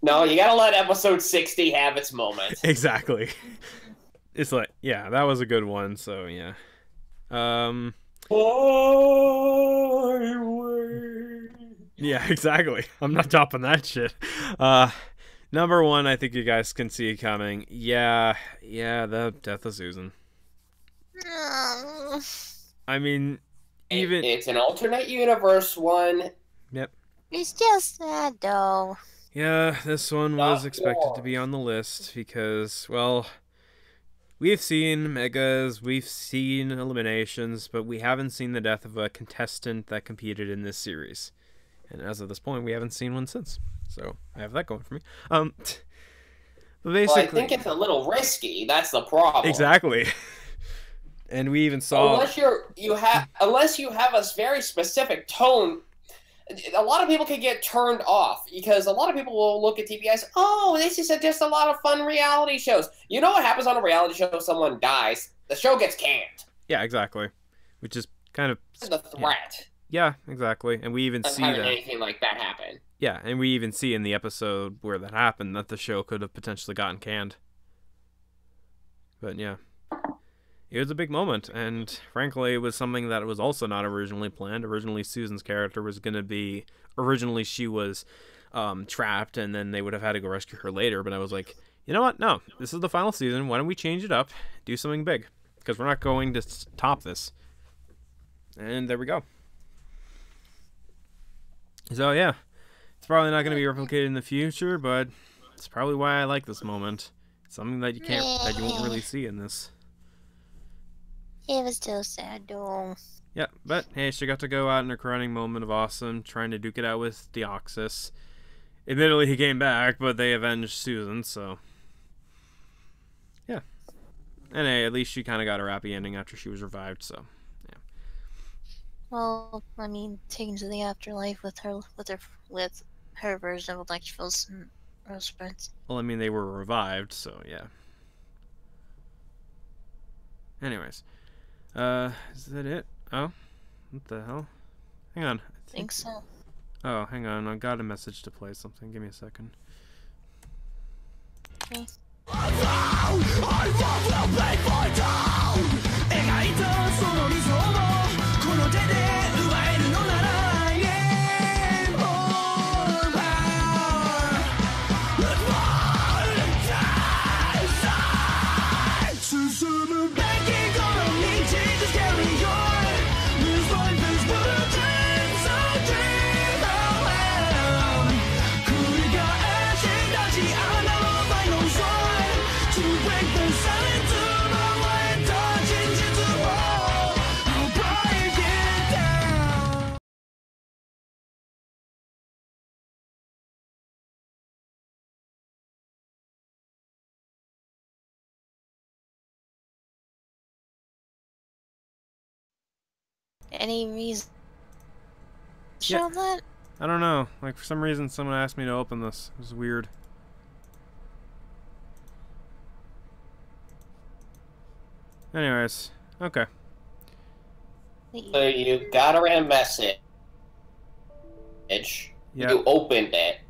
No, you gotta let episode 60 have its moment. Exactly. It's like, yeah, that was a good one, so yeah. Yeah, exactly. I'm not topping that shit. Number 1, I think you guys can see it coming. Yeah, the death of Susan. I mean, even it's an alternate universe one. Yep. It's just sad though. Yeah, this one was expected to be on the list because, well, we've seen megas, we've seen eliminations, but we haven't seen the death of a contestant that competed in this series. And as of this point, we haven't seen one since. So, I have that going for me. But basically, well, I think it's a little risky. That's the problem. Exactly. And we even saw... Unless you have a very specific tone, a lot of people can get turned off because a lot of people will look at TV as, oh, this is just a lot of fun reality shows. You know what happens on a reality show if someone dies? The show gets canned. Yeah, exactly. Which is kind of... the threat. Yeah, exactly. And we even see that... anything like that happen. Yeah, and we even see in the episode where that happened that the show could have potentially gotten canned. But yeah. It was a big moment, and frankly, it was something that was also not originally planned. Originally, Susan's character was going to be... Originally, she was trapped, and then they would have had to go rescue her later, but I was like, you know what? No, this is the final season. Why don't we change it up? Do something big. Because we're not going to top this. And there we go. So, yeah. It's probably not going to be replicated in the future, but it's probably why I like this moment. It's something that you won't really see in this. It was still sad though. Yeah, but hey, she got to go out in her crowning moment of awesome, trying to duke it out with Deoxys. Admittedly, he came back, but they avenged Susan, so... Yeah. And hey, at least she kind of got her happy ending after she was revived, so... Yeah. Well, I mean, taken to the afterlife with her version of Electros and Rose Prince. Well, I mean, they were revived, so yeah. Anyways. Is that it? Oh? What the hell? Hang on. I think so. Oh, hang on. I got a message to play something. Give me a second. Okay. 描いたその理想をこの手で奪えるのなら Yeah, more power. Let's 進むべきこの道 Just carry on. This life is but a dream, so dream on. 繰り返し立ち上がろう Final side to break the silence of my life. 真実を I'll break it down. Any reason? Yeah. Show that? I don't know. Like, for some reason, someone asked me to open this. It was weird. Anyways, okay. So you got a random message. Yeah. You opened it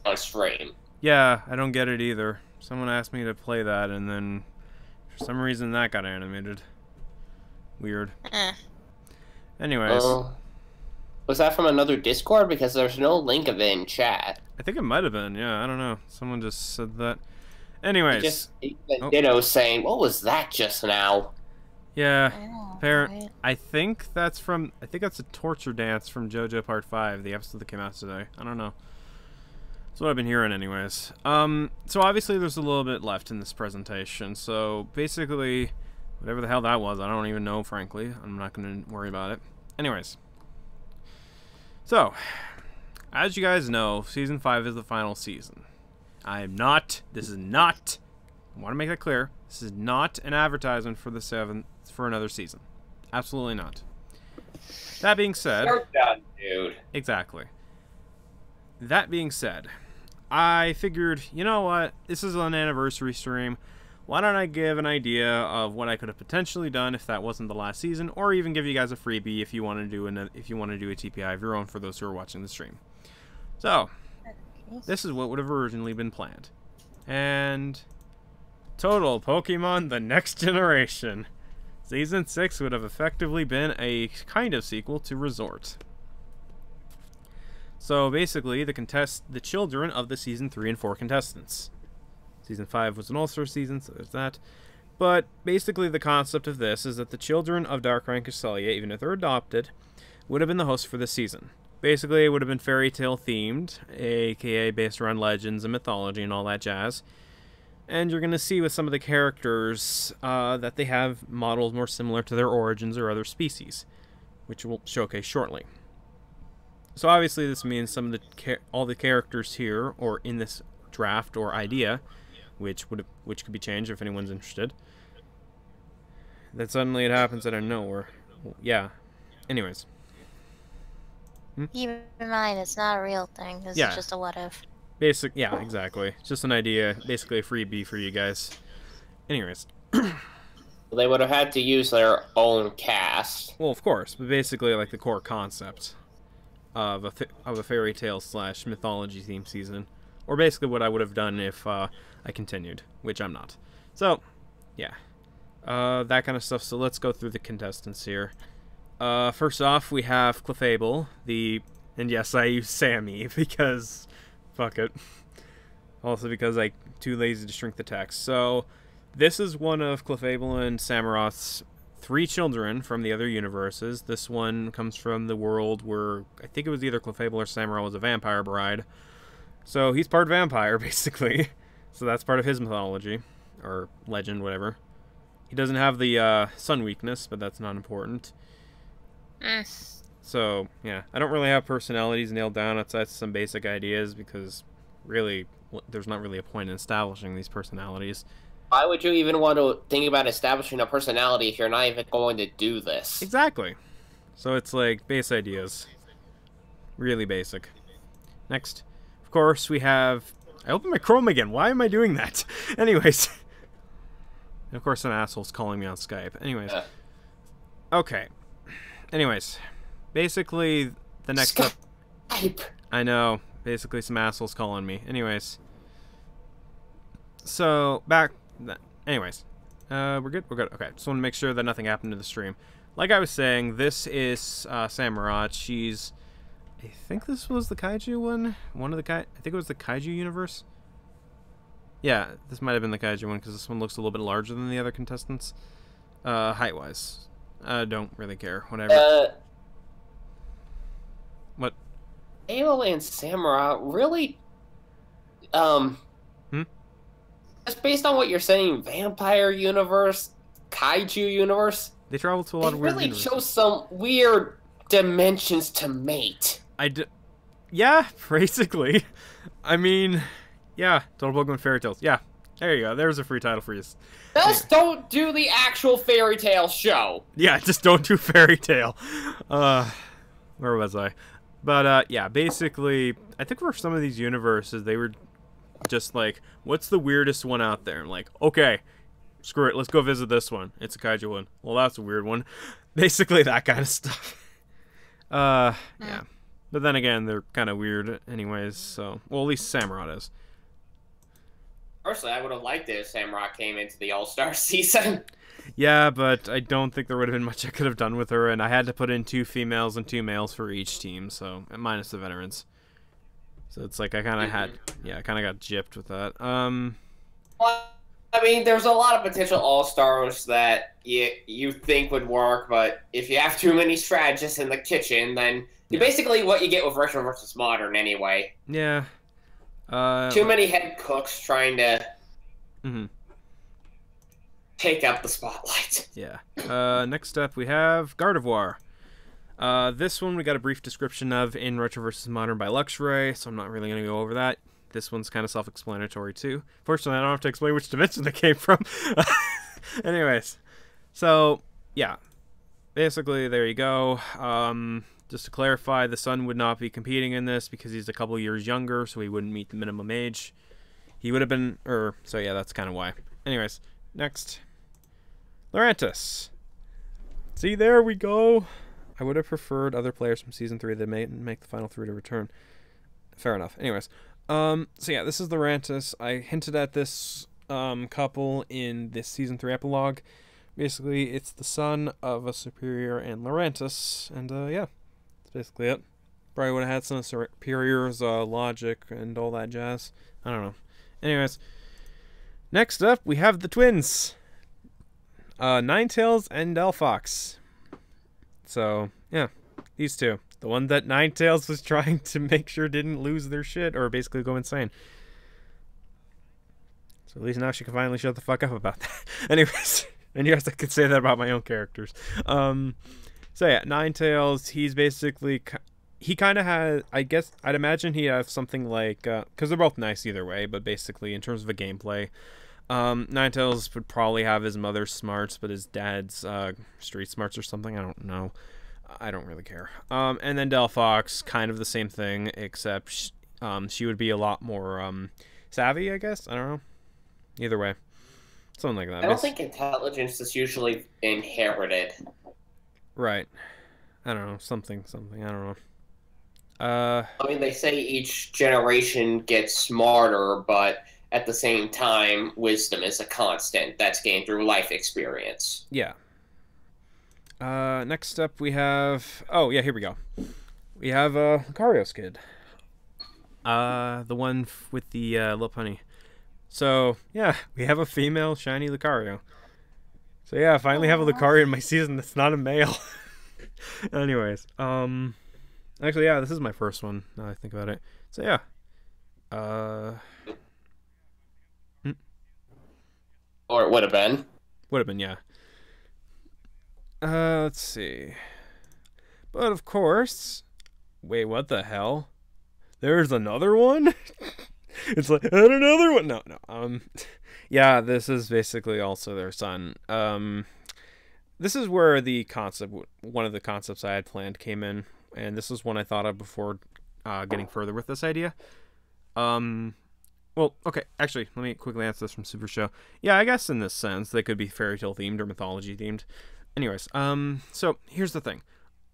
on stream. Yeah, I don't get it either. Someone asked me to play that, and then for some reason that got animated. Weird. Anyways, Was that from another Discord? Because there's no link of it in chat. I think it might have been. Yeah, I don't know. Someone just said that. Anyways. Ditto saying, what was that just now? Yeah. Oh, Parent. right. I think that's a torture dance from JoJo Part 5, the episode that came out today. I don't know. That's what I've been hearing anyways. So obviously there's a little bit left in this presentation. So basically, whatever the hell that was, I don't even know, frankly. I'm not going to worry about it. Anyways. So, as you guys know, Season 5 is the final season. I want to make that clear, this is not an advertisement for for another season. Absolutely not. That being said... You're done, dude. Exactly. That being said, I figured, you know what, this is an anniversary stream. Why don't I give an idea of what I could have potentially done if that wasn't the last season, or even give you guys a freebie if you want to do a TPI of your own for those who are watching the stream. So, this is what would have originally been planned. And total Pokemon The Next Generation. Season 6 would have effectively been a kind of sequel to Resort. So basically, the children of the Season 3 and 4 contestants. Season 5 was an all-star season, so there's that. But basically the concept of this is that the children of Darkrai and Cresselia, even if they're adopted, would have been the hosts for this season. Basically, it would have been fairy tale themed, aka based around legends and mythology and all that jazz. And you're going to see with some of the characters that they have models more similar to their origins or other species, which we'll showcase shortly. So obviously this means all the characters here, or in this draft or idea, which could be changed if anyone's interested. Then suddenly it happens out of nowhere. Well, yeah. Anyways. Keep in mind, it's not a real thing. This Yeah. is just a what if. Yeah, exactly. It's just an idea, basically a freebie for you guys. Anyways. They would have had to use their own cast. Well, of course, but basically like the core concept of a fairy tale / mythology themed season, or basically what I would have done if I continued, which I'm not. So, yeah, that kind of stuff. So let's go through the contestants here. First off, we have Clefable, and yes, I use Sammy because fuck it. Also because I'm too lazy to shrink the text. So this is one of Clefable and Samurot's 3 children from the other universes. This one comes from the world where I think it was either Clefable or Samurott was a vampire bride. So he's part vampire, basically. So that's part of his mythology, or legend, whatever. He doesn't have the sun weakness, but that's not important. So, yeah, I don't really have personalities nailed down outside some basic ideas, because really, there's not really a point in establishing these personalities. Why would you even want to think about establishing a personality if you're not even going to do this? Exactly. So it's like base ideas. Really basic. Next. Of course, we have... I opened my Chrome again. Why am I doing that? Anyways. And of course, some asshole's calling me on Skype. Anyways. Okay. anyways, basically the next up. Skype. I know. Basically, some assholes calling me. Anyways. So anyways, we're good. We're good. Okay. Just want to make sure that nothing happened to the stream. Like I was saying, this is Samurott. She's. I think this was the kaiju one. I think it was the kaiju universe. Yeah, this might have been the kaiju one because this one looks a little bit larger than the other contestants. Height-wise. Don't really care. Whatever. What? Aloy and Samurott really, just based on what you're saying, vampire universe, kaiju universe. They travel to a lot of weird universes. It really shows some weird dimensions to mate. Yeah, basically. I mean, yeah, Total Pokemon Fairy Tales. Yeah, there you go. There's a free title for you. Just don't do the actual fairy tale show. Yeah, just don't do Fairy Tale. Where was I? But, yeah, basically, I think for some of these universes, they were just like, what's the weirdest one out there? I'm like, okay, screw it, let's go visit this one. It's a kaiju one. Well, that's a weird one. Basically, that kind of stuff. Yeah. But then again, they're kind of weird anyways, so... Well, at least Samurott is. Personally, I would have liked it if Samurott came into the All-Star season. Yeah, but I don't think there would have been much I could have done with her, and I had to put in 2 females and 2 males for each team, so... Minus the veterans. So it's like I kind of had... Yeah, I kind of got gypped with that. Well, I mean, there's a lot of potential All-Stars that you think would work, but if you have too many strategists in the kitchen, then... Basically what you get with retro versus modern anyway. Yeah. Too many head cooks trying to take up the spotlight. Yeah. Next up we have Gardevoir. This one we got a brief description of in Retro vs. Modern by Luxray, so I'm not really going to go over that. This one's kind of self-explanatory too. Fortunately, I don't have to explain which dimension they came from. Anyways. So, yeah. Basically, there you go. Just to clarify, the son would not be competing in this because he's a couple years younger, so he wouldn't meet the minimum age. He would have been, so yeah, that's kind of why. Anyways, next. Lurantis. See, there we go. I would have preferred other players from Season 3 that may make the final 3 to return. Fair enough. Anyways, so yeah, this is Lurantis. I hinted at this couple in this Season 3 epilogue. Basically, it's the son of a superior and Lurantis, and yeah. Basically it. Probably would have had some superiors, logic, and all that jazz. I don't know. Anyways. Next up, we have the twins. Ninetales and Delphox. So, yeah. These two. The one that Ninetales was trying to make sure didn't lose their shit, or basically go insane. So at least now she can finally shut the fuck up about that. Anyways. And yes, I could say that about my own characters. So yeah, Ninetales, he's basically, he kind of has, I guess, I'd imagine he has something like, because they're both nice either way, but basically in terms of a gameplay, Ninetales would probably have his mother's smarts, but his dad's street smarts or something, I don't know. I don't really care. And then Delphox, kind of the same thing, except she would be a lot more savvy, I guess, I don't know. Either way. Something like that. I don't think intelligence is usually inherited. Right. I don't know. Something. I don't know. I mean, they say each generation gets smarter, but at the same time, wisdom is a constant that's gained through life experience. Yeah. Next up we have... Oh, yeah, here we go. We have Lucario's kid. The one with the lip honey. So, yeah, we have a female shiny Lucario. So yeah, I finally have a Lucario in my season that's not a male. Anyways, actually, yeah, this is my first one, now I think about it. So yeah. Or it would have been. Would have been, yeah. Let's see. But of course... Wait, what the hell? There's another one? It's like, and another one! No. Yeah, this is basically also their son. This is where the concept, one of the concepts I had planned came in, and this is one I thought of before getting further with this idea. Well, okay, actually, let me quickly answer this from Super Show. Yeah, I guess in this sense, they could be fairy tale themed or mythology themed. Anyways, so here's the thing.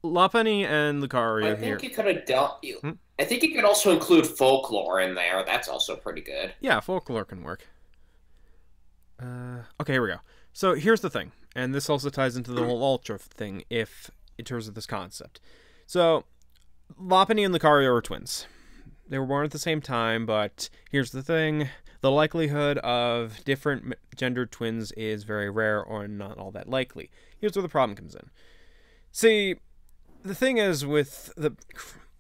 Lopunny and Lucario I here. think you could have done. I think you could also include folklore in there. That's also pretty good. Yeah, folklore can work. Okay, here we go. So here's the thing, and this also ties into the whole Ultra thing, in terms of this concept. So, Lopunny and Lucario are twins. They were born at the same time, but here's the thing. The likelihood of different gendered twins is very rare or not all that likely. Here's where the problem comes in. See, the thing is, with the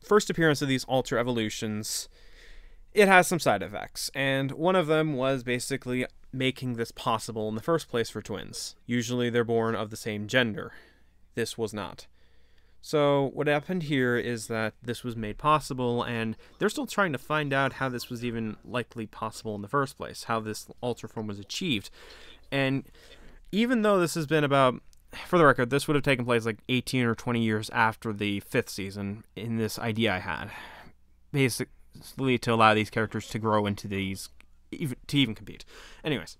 first appearance of these Ultra evolutions, it has some side effects, and one of them was basically making this possible in the first place for twins. Usually they're born of the same gender. This was not. So what happened here is that this was made possible, and they're still trying to find out how this was even likely possible in the first place, how this Ultra form was achieved. And even though this has been about, for the record, this would have taken place like 18 or 20 years after the 5th season in this idea I had. Basically to allow these characters to grow into these, to even compete. Anyways,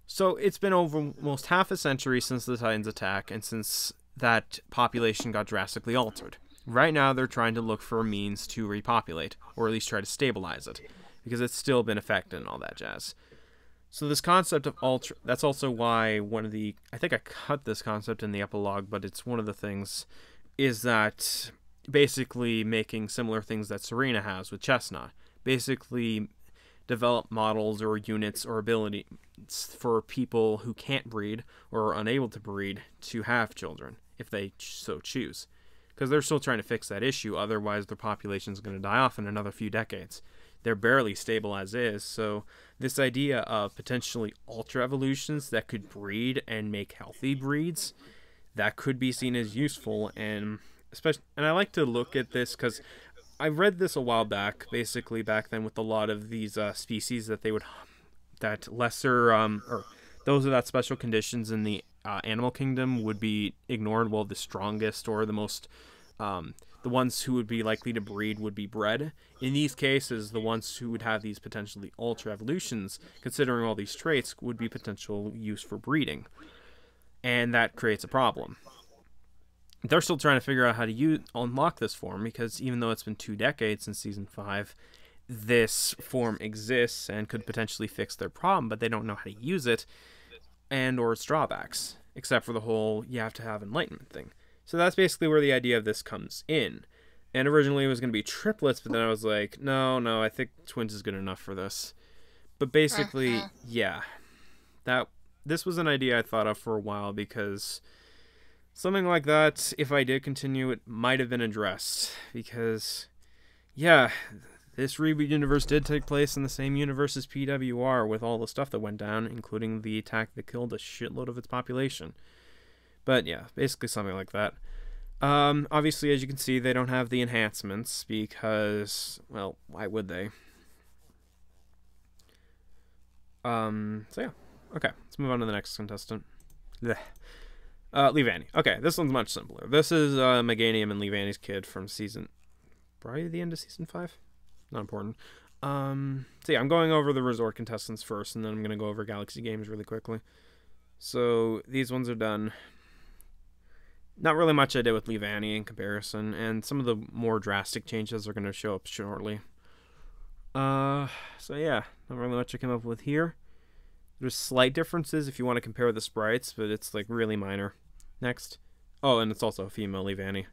so it's been over almost half a century since the Titans attack, and since that population got drastically altered. Right now they're trying to look for a means to repopulate, or at least try to stabilize it, because it's still been affected and all that jazz. So this concept of Ultra, that's also why one of the, I think I cut this concept in the epilogue, but it's one of the things, is that basically making similar things that Serena has with Chestnut. Basically develop models or units or abilities for people who can't breed or are unable to breed to have children, if they so choose. Because they're still trying to fix that issue, otherwise their population is going to die off in another few decades. They're barely stable as is, so this idea of potentially Ultra evolutions that could breed and make healthy breeds, that could be seen as useful, and especially, and I like to look at this because I read this a while back, basically back then with a lot of these species that they would, that lesser, or those without special conditions in the animal kingdom would be ignored, while the strongest or the most, the ones who would be likely to breed would be bred. In these cases, the ones who would have these potentially Ultra evolutions, considering all these traits, would be potential use for breeding. And that creates a problem. They're still trying to figure out how to unlock this form, because even though it's been 2 decades since Season 5, this form exists and could potentially fix their problem, but they don't know how to use it, and or its drawbacks, except for the whole you have to have enlightenment thing. So that's basically where the idea of this comes in. And originally it was going to be triplets, but then I was like, no, I think twins is good enough for this. But basically, yeah, this was an idea I thought of for a while, because something like that, if I did continue, it might have been addressed. Because, yeah, this reboot universe did take place in the same universe as PWR, with all the stuff that went down, including the attack that killed a shitload of its population. But yeah, basically something like that. Obviously, as you can see, they don't have the enhancements, because, well, why would they? So yeah. Okay, let's move on to the next contestant. Leafeon. Okay, this one's much simpler. This is Meganium and Leafeon's kid from probably the end of season 5. Not important. So yeah, I'm going over the resort contestants first, and then I'm going to go over Galaxy games really quickly. So these ones are done. Not really much I did with Leafeon in comparison, and some of the more drastic changes are going to show up shortly. So yeah, not really much I came up with here. There's slight differences if you want to compare the sprites, but it's like really minor. Next. Oh, and it's also a female Leafeon.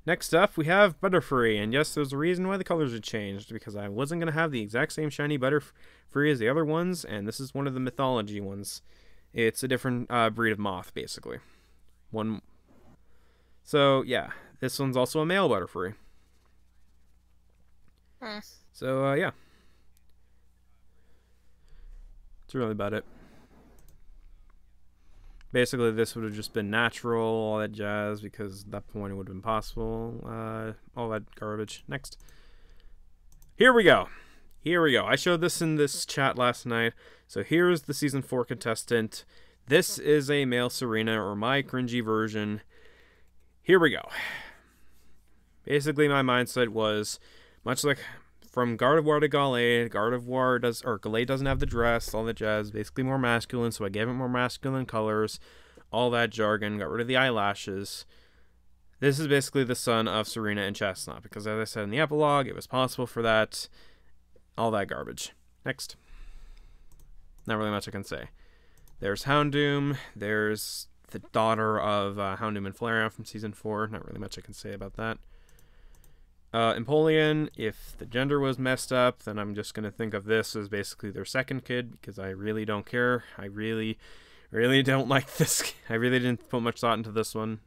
Next up, we have Butterfree, and yes, there's a reason why the colors are changed, because I wasn't going to have the exact same shiny Butterfree as the other ones, and this is one of the mythology ones. It's a different breed of moth, basically. So, yeah, this one's also a male Butterfree. So, yeah. That's really about it. Basically, this would have just been natural, all that jazz, because at that point it would have been possible. All that garbage. Next. Here we go. I showed this in this chat last night. So here's the Season 4 contestant. This is a male Serena, or my cringy version. Here we go. Basically, my mindset was, much like from Gardevoir to Gallade, Gallade doesn't have the dress, all the jazz, basically more masculine, so I gave it more masculine colors. all that jargon, got rid of the eyelashes. This is basically the son of Serena and Chestnut, because as I said in the epilogue, it was possible for that. All that garbage. Next. Not really much I can say. There's Houndoom. There's the daughter of Houndoom and Flareon from Season 4. Not really much I can say about that. Empoleon, if the gender was messed up, then I'm just going to think of this as basically their second kid, because I really don't care. I really don't like this. I really didn't put much thought into this one.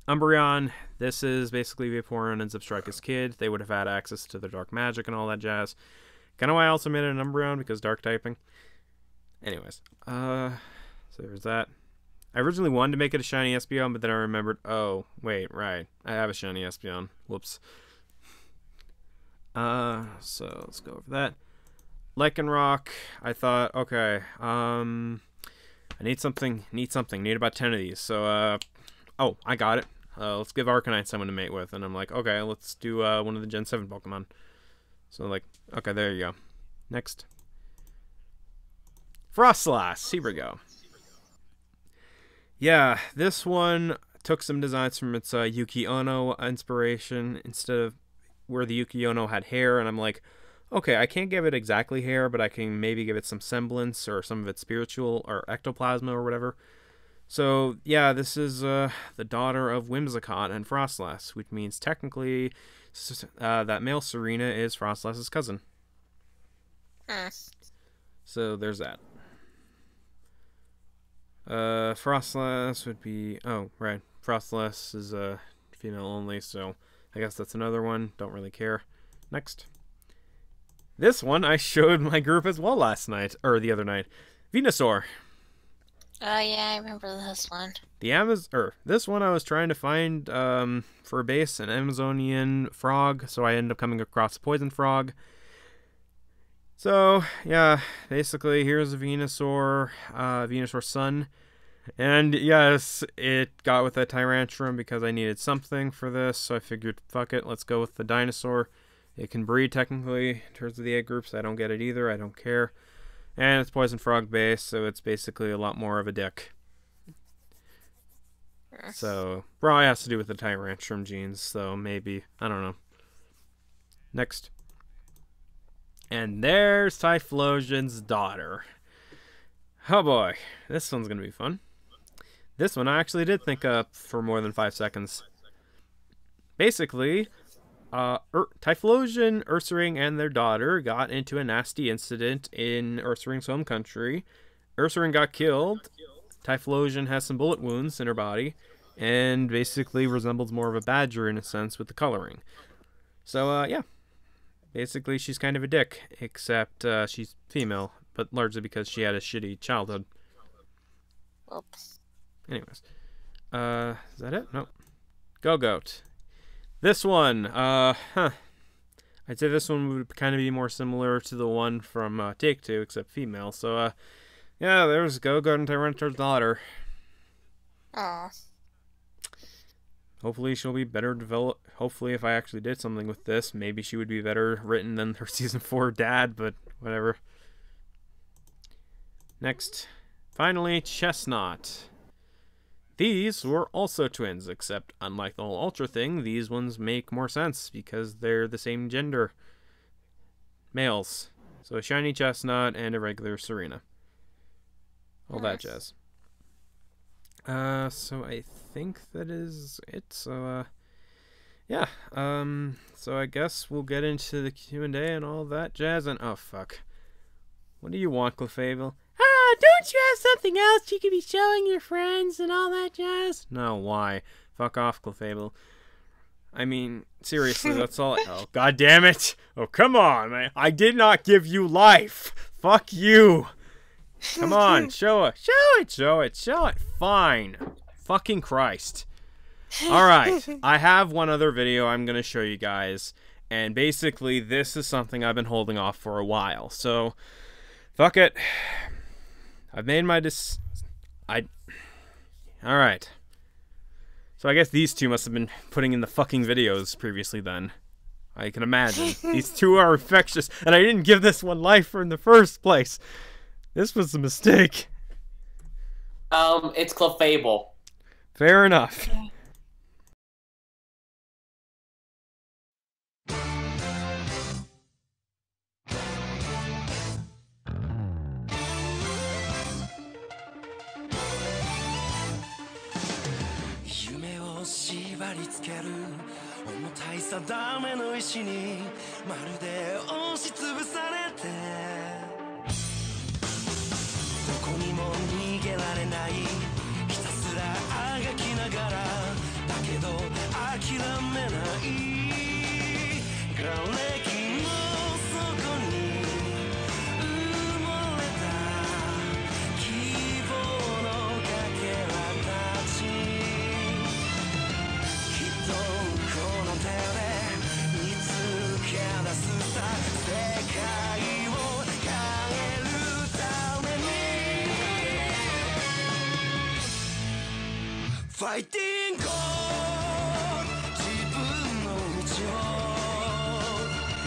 Umbreon, this is basically Vaporeon and Zebstrika's kid. They would have had access to the dark magic and all that jazz. Kind of why I also made it an Umbreon, because dark typing. Anyways, so there's that. I originally wanted to make it a shiny Espeon, but then I remembered, oh, wait, right. I have a shiny Espeon. Whoops. So let's go over that. Lycanroc, I thought, okay, I need something, need about 10 of these. So, oh, I got it. Let's give Arcanine someone to mate with. And I'm like, okay, let's do one of the Gen 7 Pokemon. So, like, okay, there you go. Next. Frostlass, here we go. Yeah, this one took some designs from its Yuki Ono inspiration instead of where the Yuki Ono had hair. And I'm like, okay, I can't give it exactly hair, but I can maybe give it some semblance or some of its spiritual or ectoplasma or whatever. So, yeah, this is the daughter of Whimsicott and Frostlass, which means technically that male Serena is Frostlass's cousin. So, there's that. Frostlass would be... Oh, right. Frostlass is female only, so I guess that's another one. Don't really care. Next. This one I showed my group as well last night, or the other night. Venusaur. Oh, yeah, I remember this one. This one I was trying to find for a base an Amazonian frog, so I ended up coming across a poison frog. So yeah, basically here's a Venusaur, Venusaur son, and yes, it got with a Tyrantrum because I needed something for this, so I figured fuck it, let's go with the dinosaur. It can breed technically in terms of the egg groups. I don't get it either. I don't care. And it's poison frog base, so it's basically a lot more of a dick. So, probably has to do with the Tyrantrum genes, so maybe. I don't know. Next. And there's Typhlosion's daughter. Oh boy, this one's gonna be fun. This one I actually did think up for more than 5 seconds. Basically, Typhlosion, Ursaring, and their daughter got into a nasty incident in Ursaring's home country. Ursaring got killed. Typhlosion has some bullet wounds in her body, and basically resembles more of a badger in a sense with the coloring. So, yeah. Basically, she's kind of a dick, except she's female, but largely because she had a shitty childhood. Oops. Anyways. Is that it? Nope. Go-Goat. This one, I'd say this one would kind of be more similar to the one from Take-Two, except female. So, yeah, there's Go-Goat and Tyranitar's daughter. Aw. Hopefully she'll be better developed. Hopefully if I actually did something with this, maybe she would be better written than her Season 4 dad, but whatever. Next. Finally, Chestnut. These were also twins, except unlike the whole Ultra thing, these ones make more sense because they're the same gender. Males. So a shiny Chestnut and a regular Serena. All that jazz. So I think that is it. So, yeah. So I guess we'll get into the Q&A and all that jazz. And, oh, fuck. What do you want, Clefable? Ah, don't you have something else you could be showing your friends and all that jazz? No, why? Fuck off, Clefable. I mean, seriously, that's all. Oh, god damn it. Oh, come on, man. I did not give you life. Fuck you. Come on, show it. Show it, show it, show it. Fine. Fucking Christ. Alright, I have one other video I'm going to show you guys. And basically, this is something I've been holding off for a while. So, fuck it. I've made my Alright. So I guess these two must have been putting in the fucking videos previously then. I can imagine. These two are infectious, and I didn't give this one life in the first place. This was a mistake. It's Clefable. Fair enough. Fighting God 自分の道を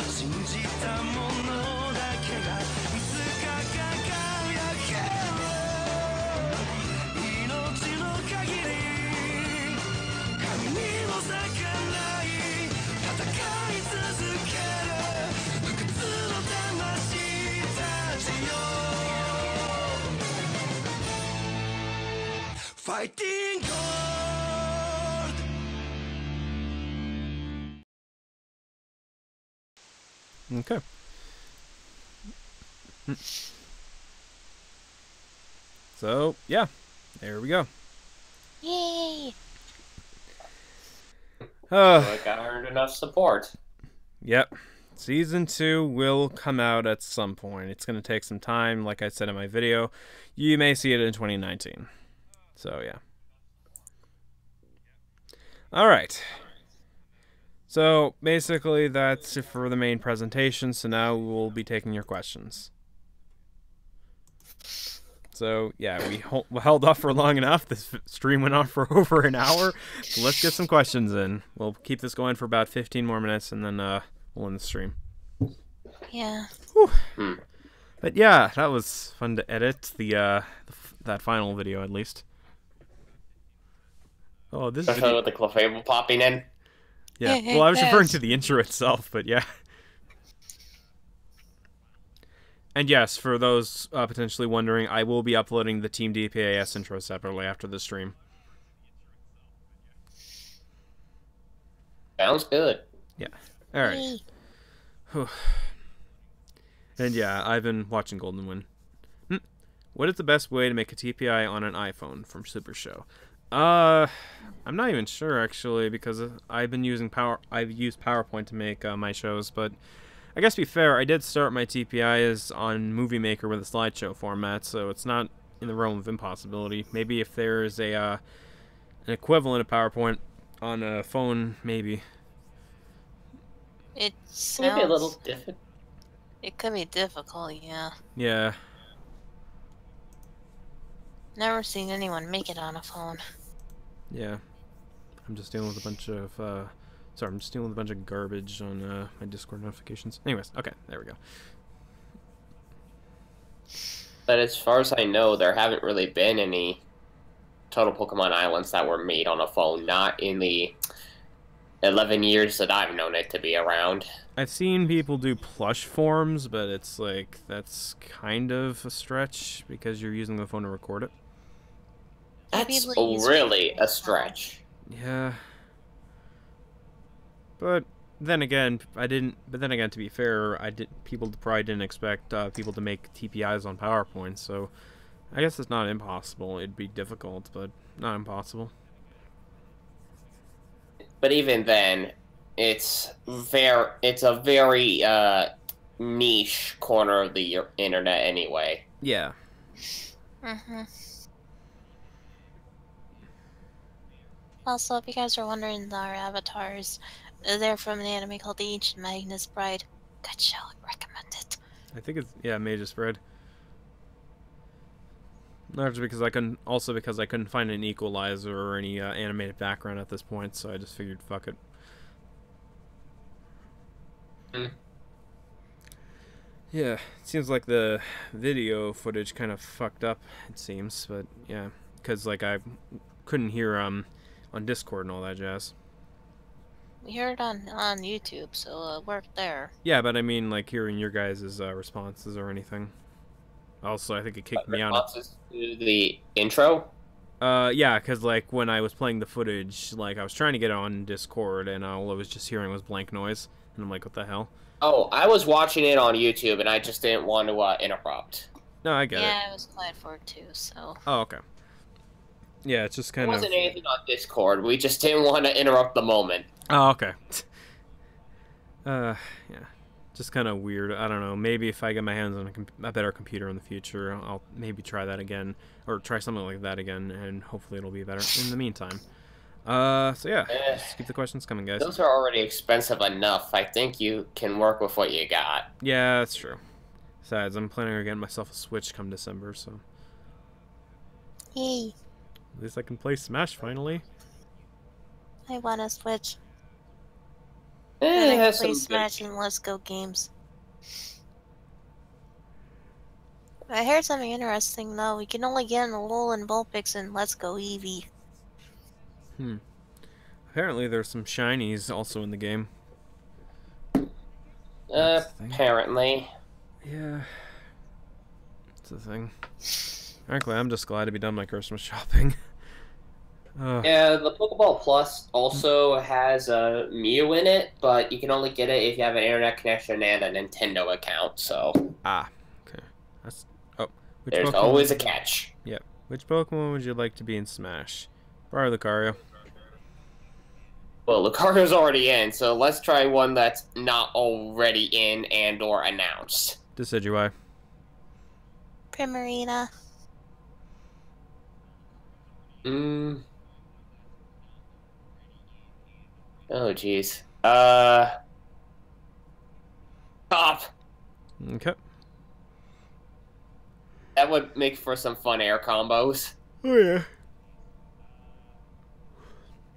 信じたものだけがいつか輝ける命の限り神にも逆らい戦い続ける不屈の魂たちよ Fighting God Okay. So, yeah. There we go. Yay! Like I earned enough support. Yep. Season 2 will come out at some point. It's going to take some time, like I said in my video. You may see it in 2019. So, yeah. Alright. So, basically, that's it for the main presentation. So now we'll be taking your questions. So, yeah, we held off for long enough. This stream went on for over an hour. So let's get some questions in. We'll keep this going for about 15 more minutes, and then we'll end the stream. Yeah. Whew. But yeah, that was fun to edit, that final video, at least. Oh, this Especially video... with the Clefable popping in. Yeah, well, I was referring to the intro itself, but yeah. And yes, for those potentially wondering, I will be uploading the Team DPAS intro separately after the stream. Sounds good. Yeah. Alright. And yeah, I've been watching Golden Wind. What is the best way to make a TPI on an iPhone from Super Show? I'm not even sure actually, because I've used PowerPoint to make my shows, but I guess to be fair, I did start my TPIs on Movie Maker with a slideshow format, so it's not in the realm of impossibility. Maybe if there is an equivalent of PowerPoint on a phone, maybe. It Maybe a little sounds... different. It could be difficult, yeah. Yeah. Never seen anyone make it on a phone. Yeah. I'm just dealing with a bunch of, sorry, I'm just dealing with a bunch of garbage on my Discord notifications. Anyways, okay, there we go. But as far as I know, there haven't really been any Total Pokemon Islands that were made on a phone, not in the 11 years that I've known it to be around. I've seen people do plush forms, but it's like, that's kind of a stretch because you're using the phone to record it. That's really a stretch. Yeah. But then again, to be fair, people probably didn't expect people to make TPIs on PowerPoint, so I guess it's not impossible. It'd be difficult, but not impossible. But even then, it's a very niche corner of the internet anyway. Yeah. Also, if you guys are wondering, our avatars, they're from an anime called The Ancient Magnus Bride. Good show, I recommend it. I think it's, yeah, Mage Spread. Largely because because I couldn't find an equalizer or any animated background at this point, so I just figured, fuck it. Yeah, it seems like the video footage kind of fucked up, it seems, but yeah. because like I couldn't hear on Discord and all that jazz. We heard it on YouTube, so it worked there. Yeah, but I mean like hearing your guys' responses or anything. Also, I think it kicked me out. Responses to the intro? Yeah, because like when I was playing the footage, like I was trying to get on Discord, and all I was just hearing was blank noise, and I'm like, what the hell? Oh, I was watching it on YouTube, and I just didn't want to interrupt. No, I get it. Yeah, I was quiet for it too, so. Oh, okay. Yeah, it's just kind It of... wasn't anything on Discord. We just didn't want to interrupt the moment. Oh, okay. Yeah. Just kind of weird. I don't know. Maybe if I get my hands on a better computer in the future, I'll maybe try that again. Or try something like that again, and hopefully it'll be better in the meantime. So yeah, just keep the questions coming, guys. Those are already expensive enough. I think you can work with what you got. Yeah, that's true. Besides, I'm planning on getting myself a Switch come December, so... Yay. At least I can play Smash finally. I want a Switch. It I has play some Smash and Let's Go games. I heard something interesting though. We can only get in the LOL and Vulpix in Let's Go Eevee. Apparently there's some shinies also in the game. Apparently. Yeah. It's a thing. Frankly, I'm just glad to be done my Christmas shopping. Yeah, the Pokeball Plus also has a Mew in it, but you can only get it if you have an internet connection and a Nintendo account, so... Ah, okay. That's... Oh. There's always a catch. Yeah. Which Pokemon would you like to be in Smash? Probably Lucario. Well, Lucario's already in, so let's try one that's not already in and or announced. Decidueye. Primarina. Oh, jeez. Top. Okay. That would make for some fun air combos. Oh, yeah.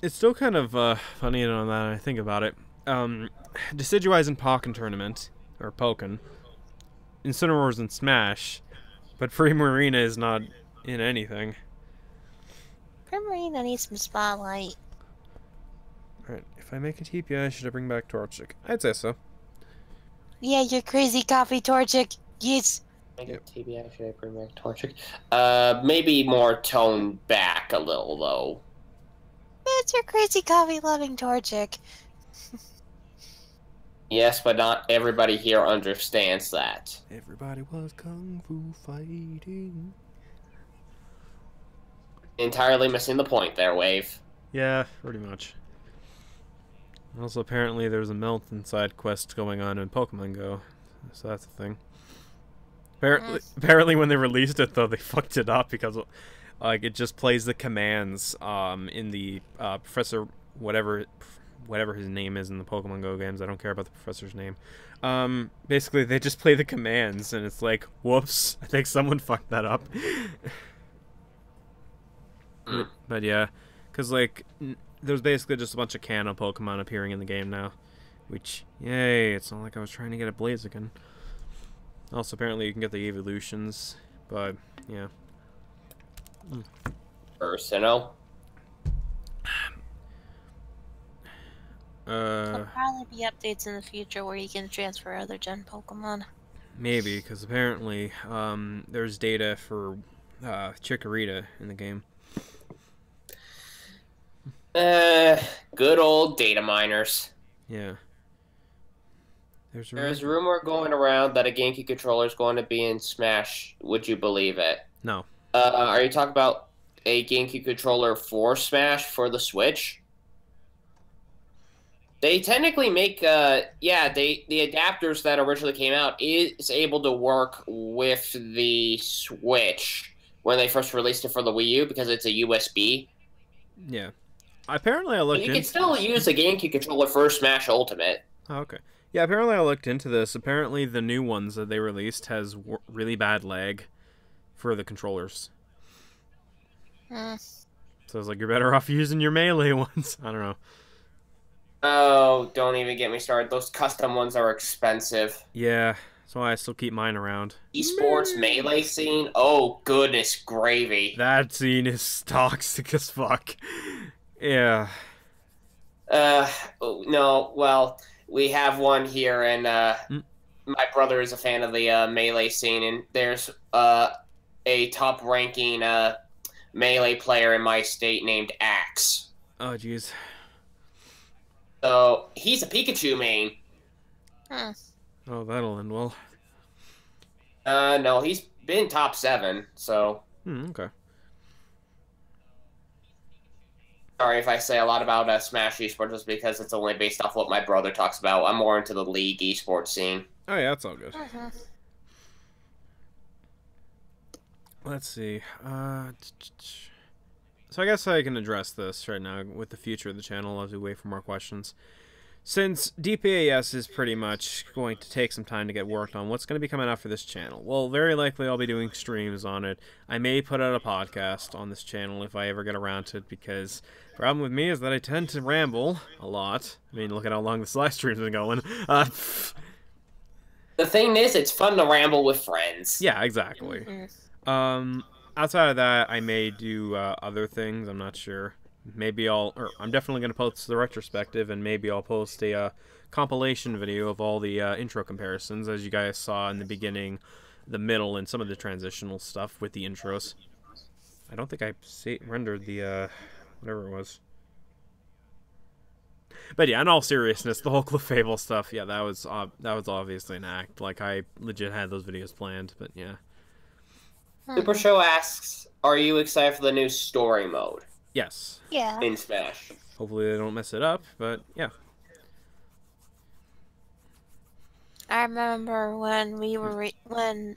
It's still kind of funny on that I think about it. Decidueye's in Pokken Tournament, or Pokken. Incineroar's in Smash, but Primarina is not in anything. Primarina needs some spotlight. Alright, if I make a TPI, should I bring back Torchic? I'd say so. Yeah, you're crazy, Coffee Torchic. Yes. TBI, should I bring back Torchic? Maybe more toned back a little, though. That's your crazy coffee loving Torchic. Yes, but not everybody here understands that. Everybody was kung fu fighting. Entirely missing the point there, Wave. Yeah, pretty much. Also, apparently there's a Melton side quest going on in Pokemon Go, so that's a thing. Apparently when they released it, though, they fucked it up because like it just plays the commands in the Professor whatever his name is in the Pokemon Go games. I don't care about the professor's name. Basically, they just play the commands, and it's like, whoops, I think someone fucked that up. But yeah, because like there's basically just a bunch of Kanto Pokemon appearing in the game now, which, yay, it's not like I was trying to get a Blaziken. Also, apparently you can get the evolutions, but yeah. Personal. There'll probably be updates in the future where you can transfer other gen Pokemon. Maybe, because apparently there's data for Chikorita in the game. Good old data miners. Yeah. There's a rumor going around that a GameCube controller is going to be in Smash. Would you believe it? No. Are you talking about a GameCube controller for Smash for the Switch? They technically make, the adapters that originally came out is able to work with the Switch when they first released it for the Wii U because it's a USB. Yeah. Apparently I looked into... You can still use a GameCube controller for Smash Ultimate. Oh, okay. Yeah, apparently I looked into this. Apparently the new ones that they released has really bad lag for the controllers. So it's like, you're better off using your melee ones. I don't know. Oh, don't even get me started. Those custom ones are expensive. Yeah, That's why I still keep mine around. Esports melee scene? Oh, goodness gravy. That scene is toxic as fuck. Yeah. No, well, we have one here, and my brother is a fan of the melee scene, and there's a top-ranking melee player in my state named Axe. Oh, jeez. So, he's a Pikachu main. Hmm. Oh, that'll end well. No, he's been top 7, so... Okay. Sorry if I say a lot about Smash esports, just because it's only based off what my brother talks about. I'm more into the League esports scene. Oh, yeah, that's all good. Uh-huh. Let's see. So I guess I can address this right now with the future of the channel as we wait for more questions. Since DPAS is pretty much going to take some time to get worked on, what's going to be coming out for this channel? Well, very likely I'll be doing streams on it. I may put out a podcast on this channel if I ever get around to it, because the problem with me is that I tend to ramble a lot. I mean, look at how long this live stream's been going. The thing is, it's fun to ramble with friends. Yeah, exactly. Mm-hmm. Outside of that, I may do other things. I'm not sure. Maybe I'm definitely going to post the retrospective, and maybe I'll post a compilation video of all the intro comparisons, as you guys saw in the beginning, the middle, and some of the transitional stuff with the intros. I don't think I rendered the, whatever it was. But yeah, in all seriousness, the whole Clefable stuff, yeah, that was obviously an act. Like, I legit had those videos planned, but yeah. Super Show asks, are you excited for the new story mode? Yes. Yeah. In Smash. Hopefully they don't mess it up, but yeah. I remember when we were when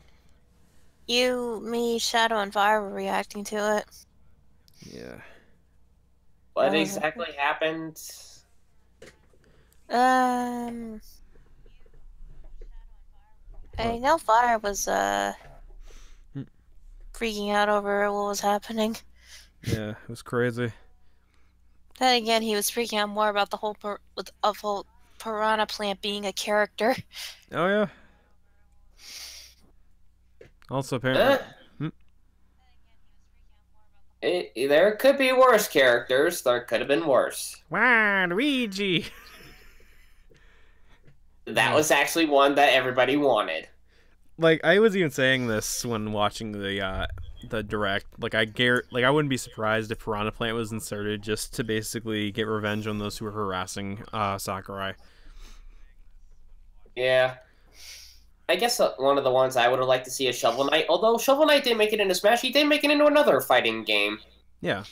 you, me, Shadow, and Fire were reacting to it. Yeah. What exactly happened? I know Fire was freaking out over what was happening. Yeah, it was crazy. Then again, he was freaking out more about the whole whole piranha plant being a character. Oh yeah. Also apparently. There could be worse characters. There could have been worse. Wow, Luigi. That was actually one that everybody wanted. Like, I was even saying this when watching the direct. Like, I wouldn't be surprised if Piranha Plant was inserted just to basically get revenge on those who were harassing Sakurai. Yeah. I guess one of the ones I would have liked to see is Shovel Knight. Although Shovel Knight didn't make it into Smash, he did make it into another fighting game. Yeah.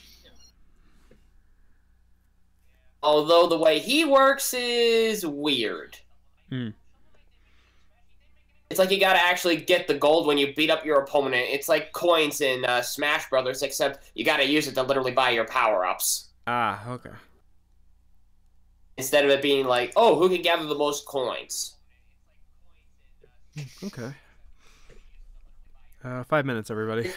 Although the way he works is weird. It's like you gotta actually get the gold when you beat up your opponent. It's like coins in Smash Brothers, except you gotta use it to literally buy your power-ups. Ah, okay. Instead of it being like, oh, who can gather the most coins? Okay. 5 minutes, everybody.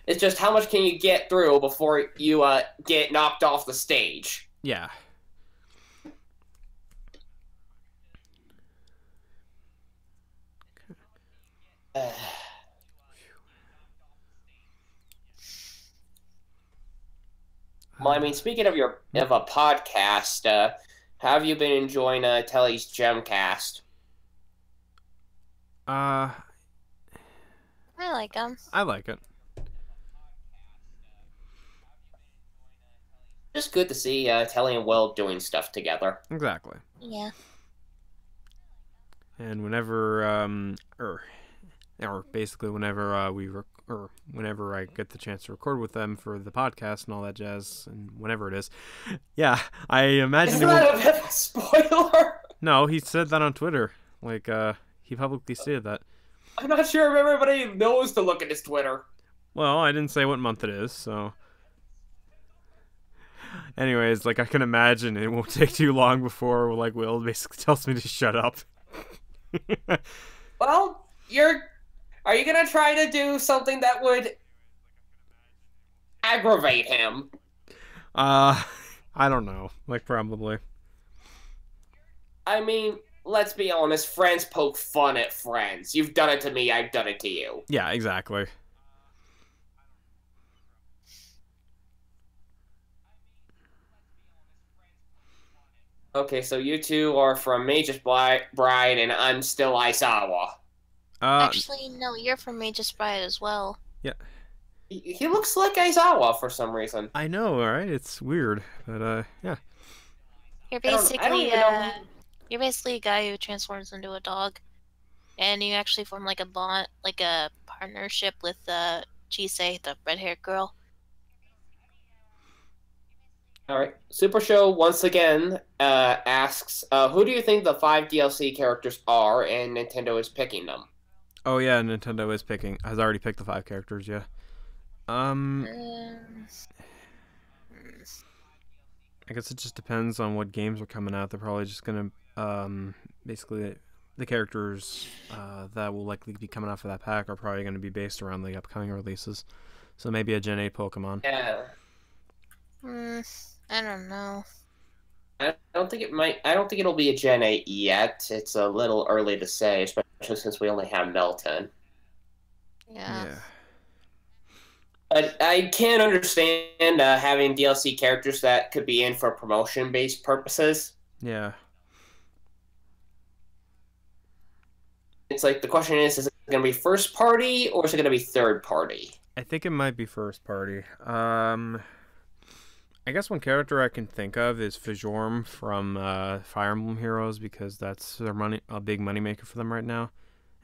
It's just how much can you get through before you get knocked off the stage? Yeah. Well, I mean, speaking of a podcast, how have you been enjoying Telly's Gemcast? I like them. I like it. Just good to see Telly and Will doing stuff together. Exactly. Yeah. And whenever or basically whenever whenever I get the chance to record with them for the podcast and all that jazz, and whenever it is, yeah, I imagine. Isn't that a bit of a spoiler? No, he said that on Twitter. Like, he publicly stated that. I'm not sure if everybody knows to look at his Twitter. Well, I didn't say what month it is, so. Anyways, like, I can imagine it won't take too long before, like, Will basically tells me to shut up. Well, are you gonna try to do something that would aggravate him? I don't know. Like, probably. I mean, let's be honest, friends poke fun at friends. You've done it to me, I've done it to you. Yeah, exactly. Okay, so you two are from Mage's Bride, and I'm still Aizawa. Actually, no, you're from Mage's Bride as well. Yeah. He looks like Aizawa for some reason. I know, alright? It's weird, but, yeah. You're I don't even know. you're basically a guy who transforms into a dog. And you actually form like a bond, like a partnership with Chisei, the red-haired girl. Alright, Super Show once again asks, who do you think the 5 DLC characters are, and Nintendo is picking them? Oh yeah, Nintendo has already picked the 5 characters, yeah. I guess it just depends on what games are coming out. They're probably just gonna, basically, the characters that will likely be coming out for that pack are probably going to be based around the upcoming releases. So maybe a Gen 8 Pokemon. Yeah. I don't know. I don't think it'll be a Gen 8 yet. It's a little early to say, especially since we only have Melton. Yeah. But I can understand having DLC characters that could be in for promotion-based purposes. Yeah. It's like, the question is it going to be first party, or is it going to be third party? I think it might be first party. I guess one character I can think of is Fjorm from Fire Emblem Heroes, because that's a big moneymaker for them right now.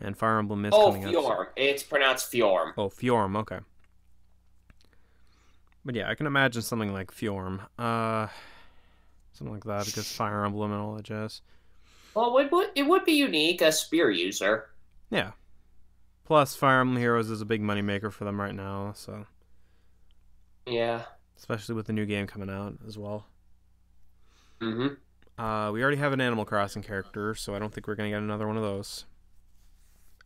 And Fire Emblem is coming out. Oh, Fjorm. It's pronounced Fjorm. Oh, Fjorm, okay. But yeah, I can imagine something like Fjorm. Something like that, because Fire Emblem and all that jazz. Well, it would be unique, a spear user. Yeah. Plus, Fire Emblem Heroes is a big moneymaker for them right now, so... Yeah. Especially with the new game coming out as well. Mm-hmm. We already have an Animal Crossing character, so I don't think we're going to get another one of those.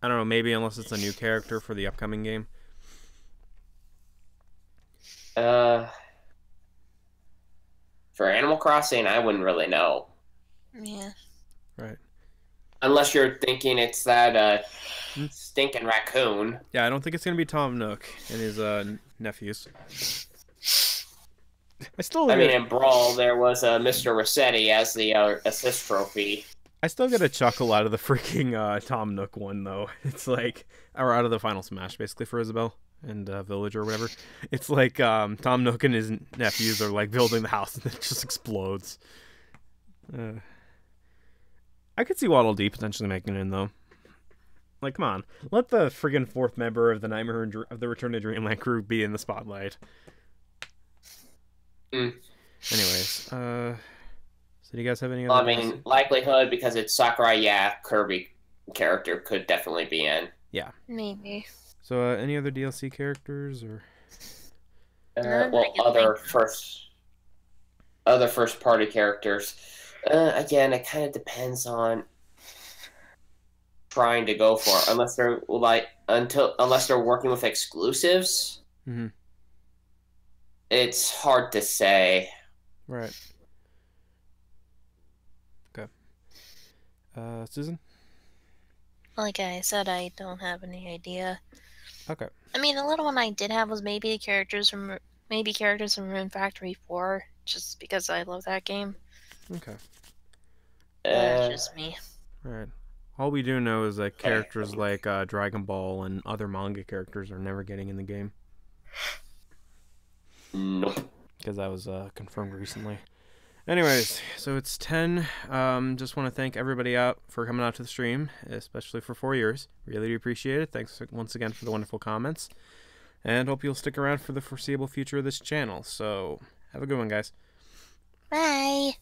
I don't know, maybe unless it's a new character for the upcoming game. For Animal Crossing, I wouldn't really know. Yeah. Right. Unless you're thinking it's that stinking raccoon. Yeah, I don't think it's going to be Tom Nook and his nephews. I mean, in Brawl, there was Mr. Rossetti as the assist trophy. I still get a chuckle out of the freaking Tom Nook one, though. It's like, or out of the Final Smash, basically, for Isabelle and Village or whatever. It's like Tom Nook and his nephews are like building the house and it just explodes. I could see Waddle Dee potentially making it in, though. Like, come on. Let the friggin' 4th member of the Nightmare of the Return to Dreamland crew be in the spotlight. Anyways, so do you guys have any other... I mean, likelihood, because it's Sakurai, yeah, Kirby character could definitely be in. Yeah. Maybe. So, any other DLC characters, or... Well, other first-party characters. Again, it kind of depends on trying to go for it. Unless they're working with exclusives. Mm-hmm. It's hard to say. Right. Okay. Susan? Like I said, I don't have any idea. Okay. I mean, the little one I did have was maybe characters from Rune Factory 4, just because I love that game. Okay. That's just me. Right. All we do know is that characters like Dragon Ball and other manga characters are never getting in the game. Nope. Because that was confirmed recently. Anyways, so it's 10. Just want to thank everybody out for coming out to the stream, especially for 4 years. Really do appreciate it. Thanks once again for the wonderful comments. And hope you'll stick around for the foreseeable future of this channel. So, have a good one, guys. Bye.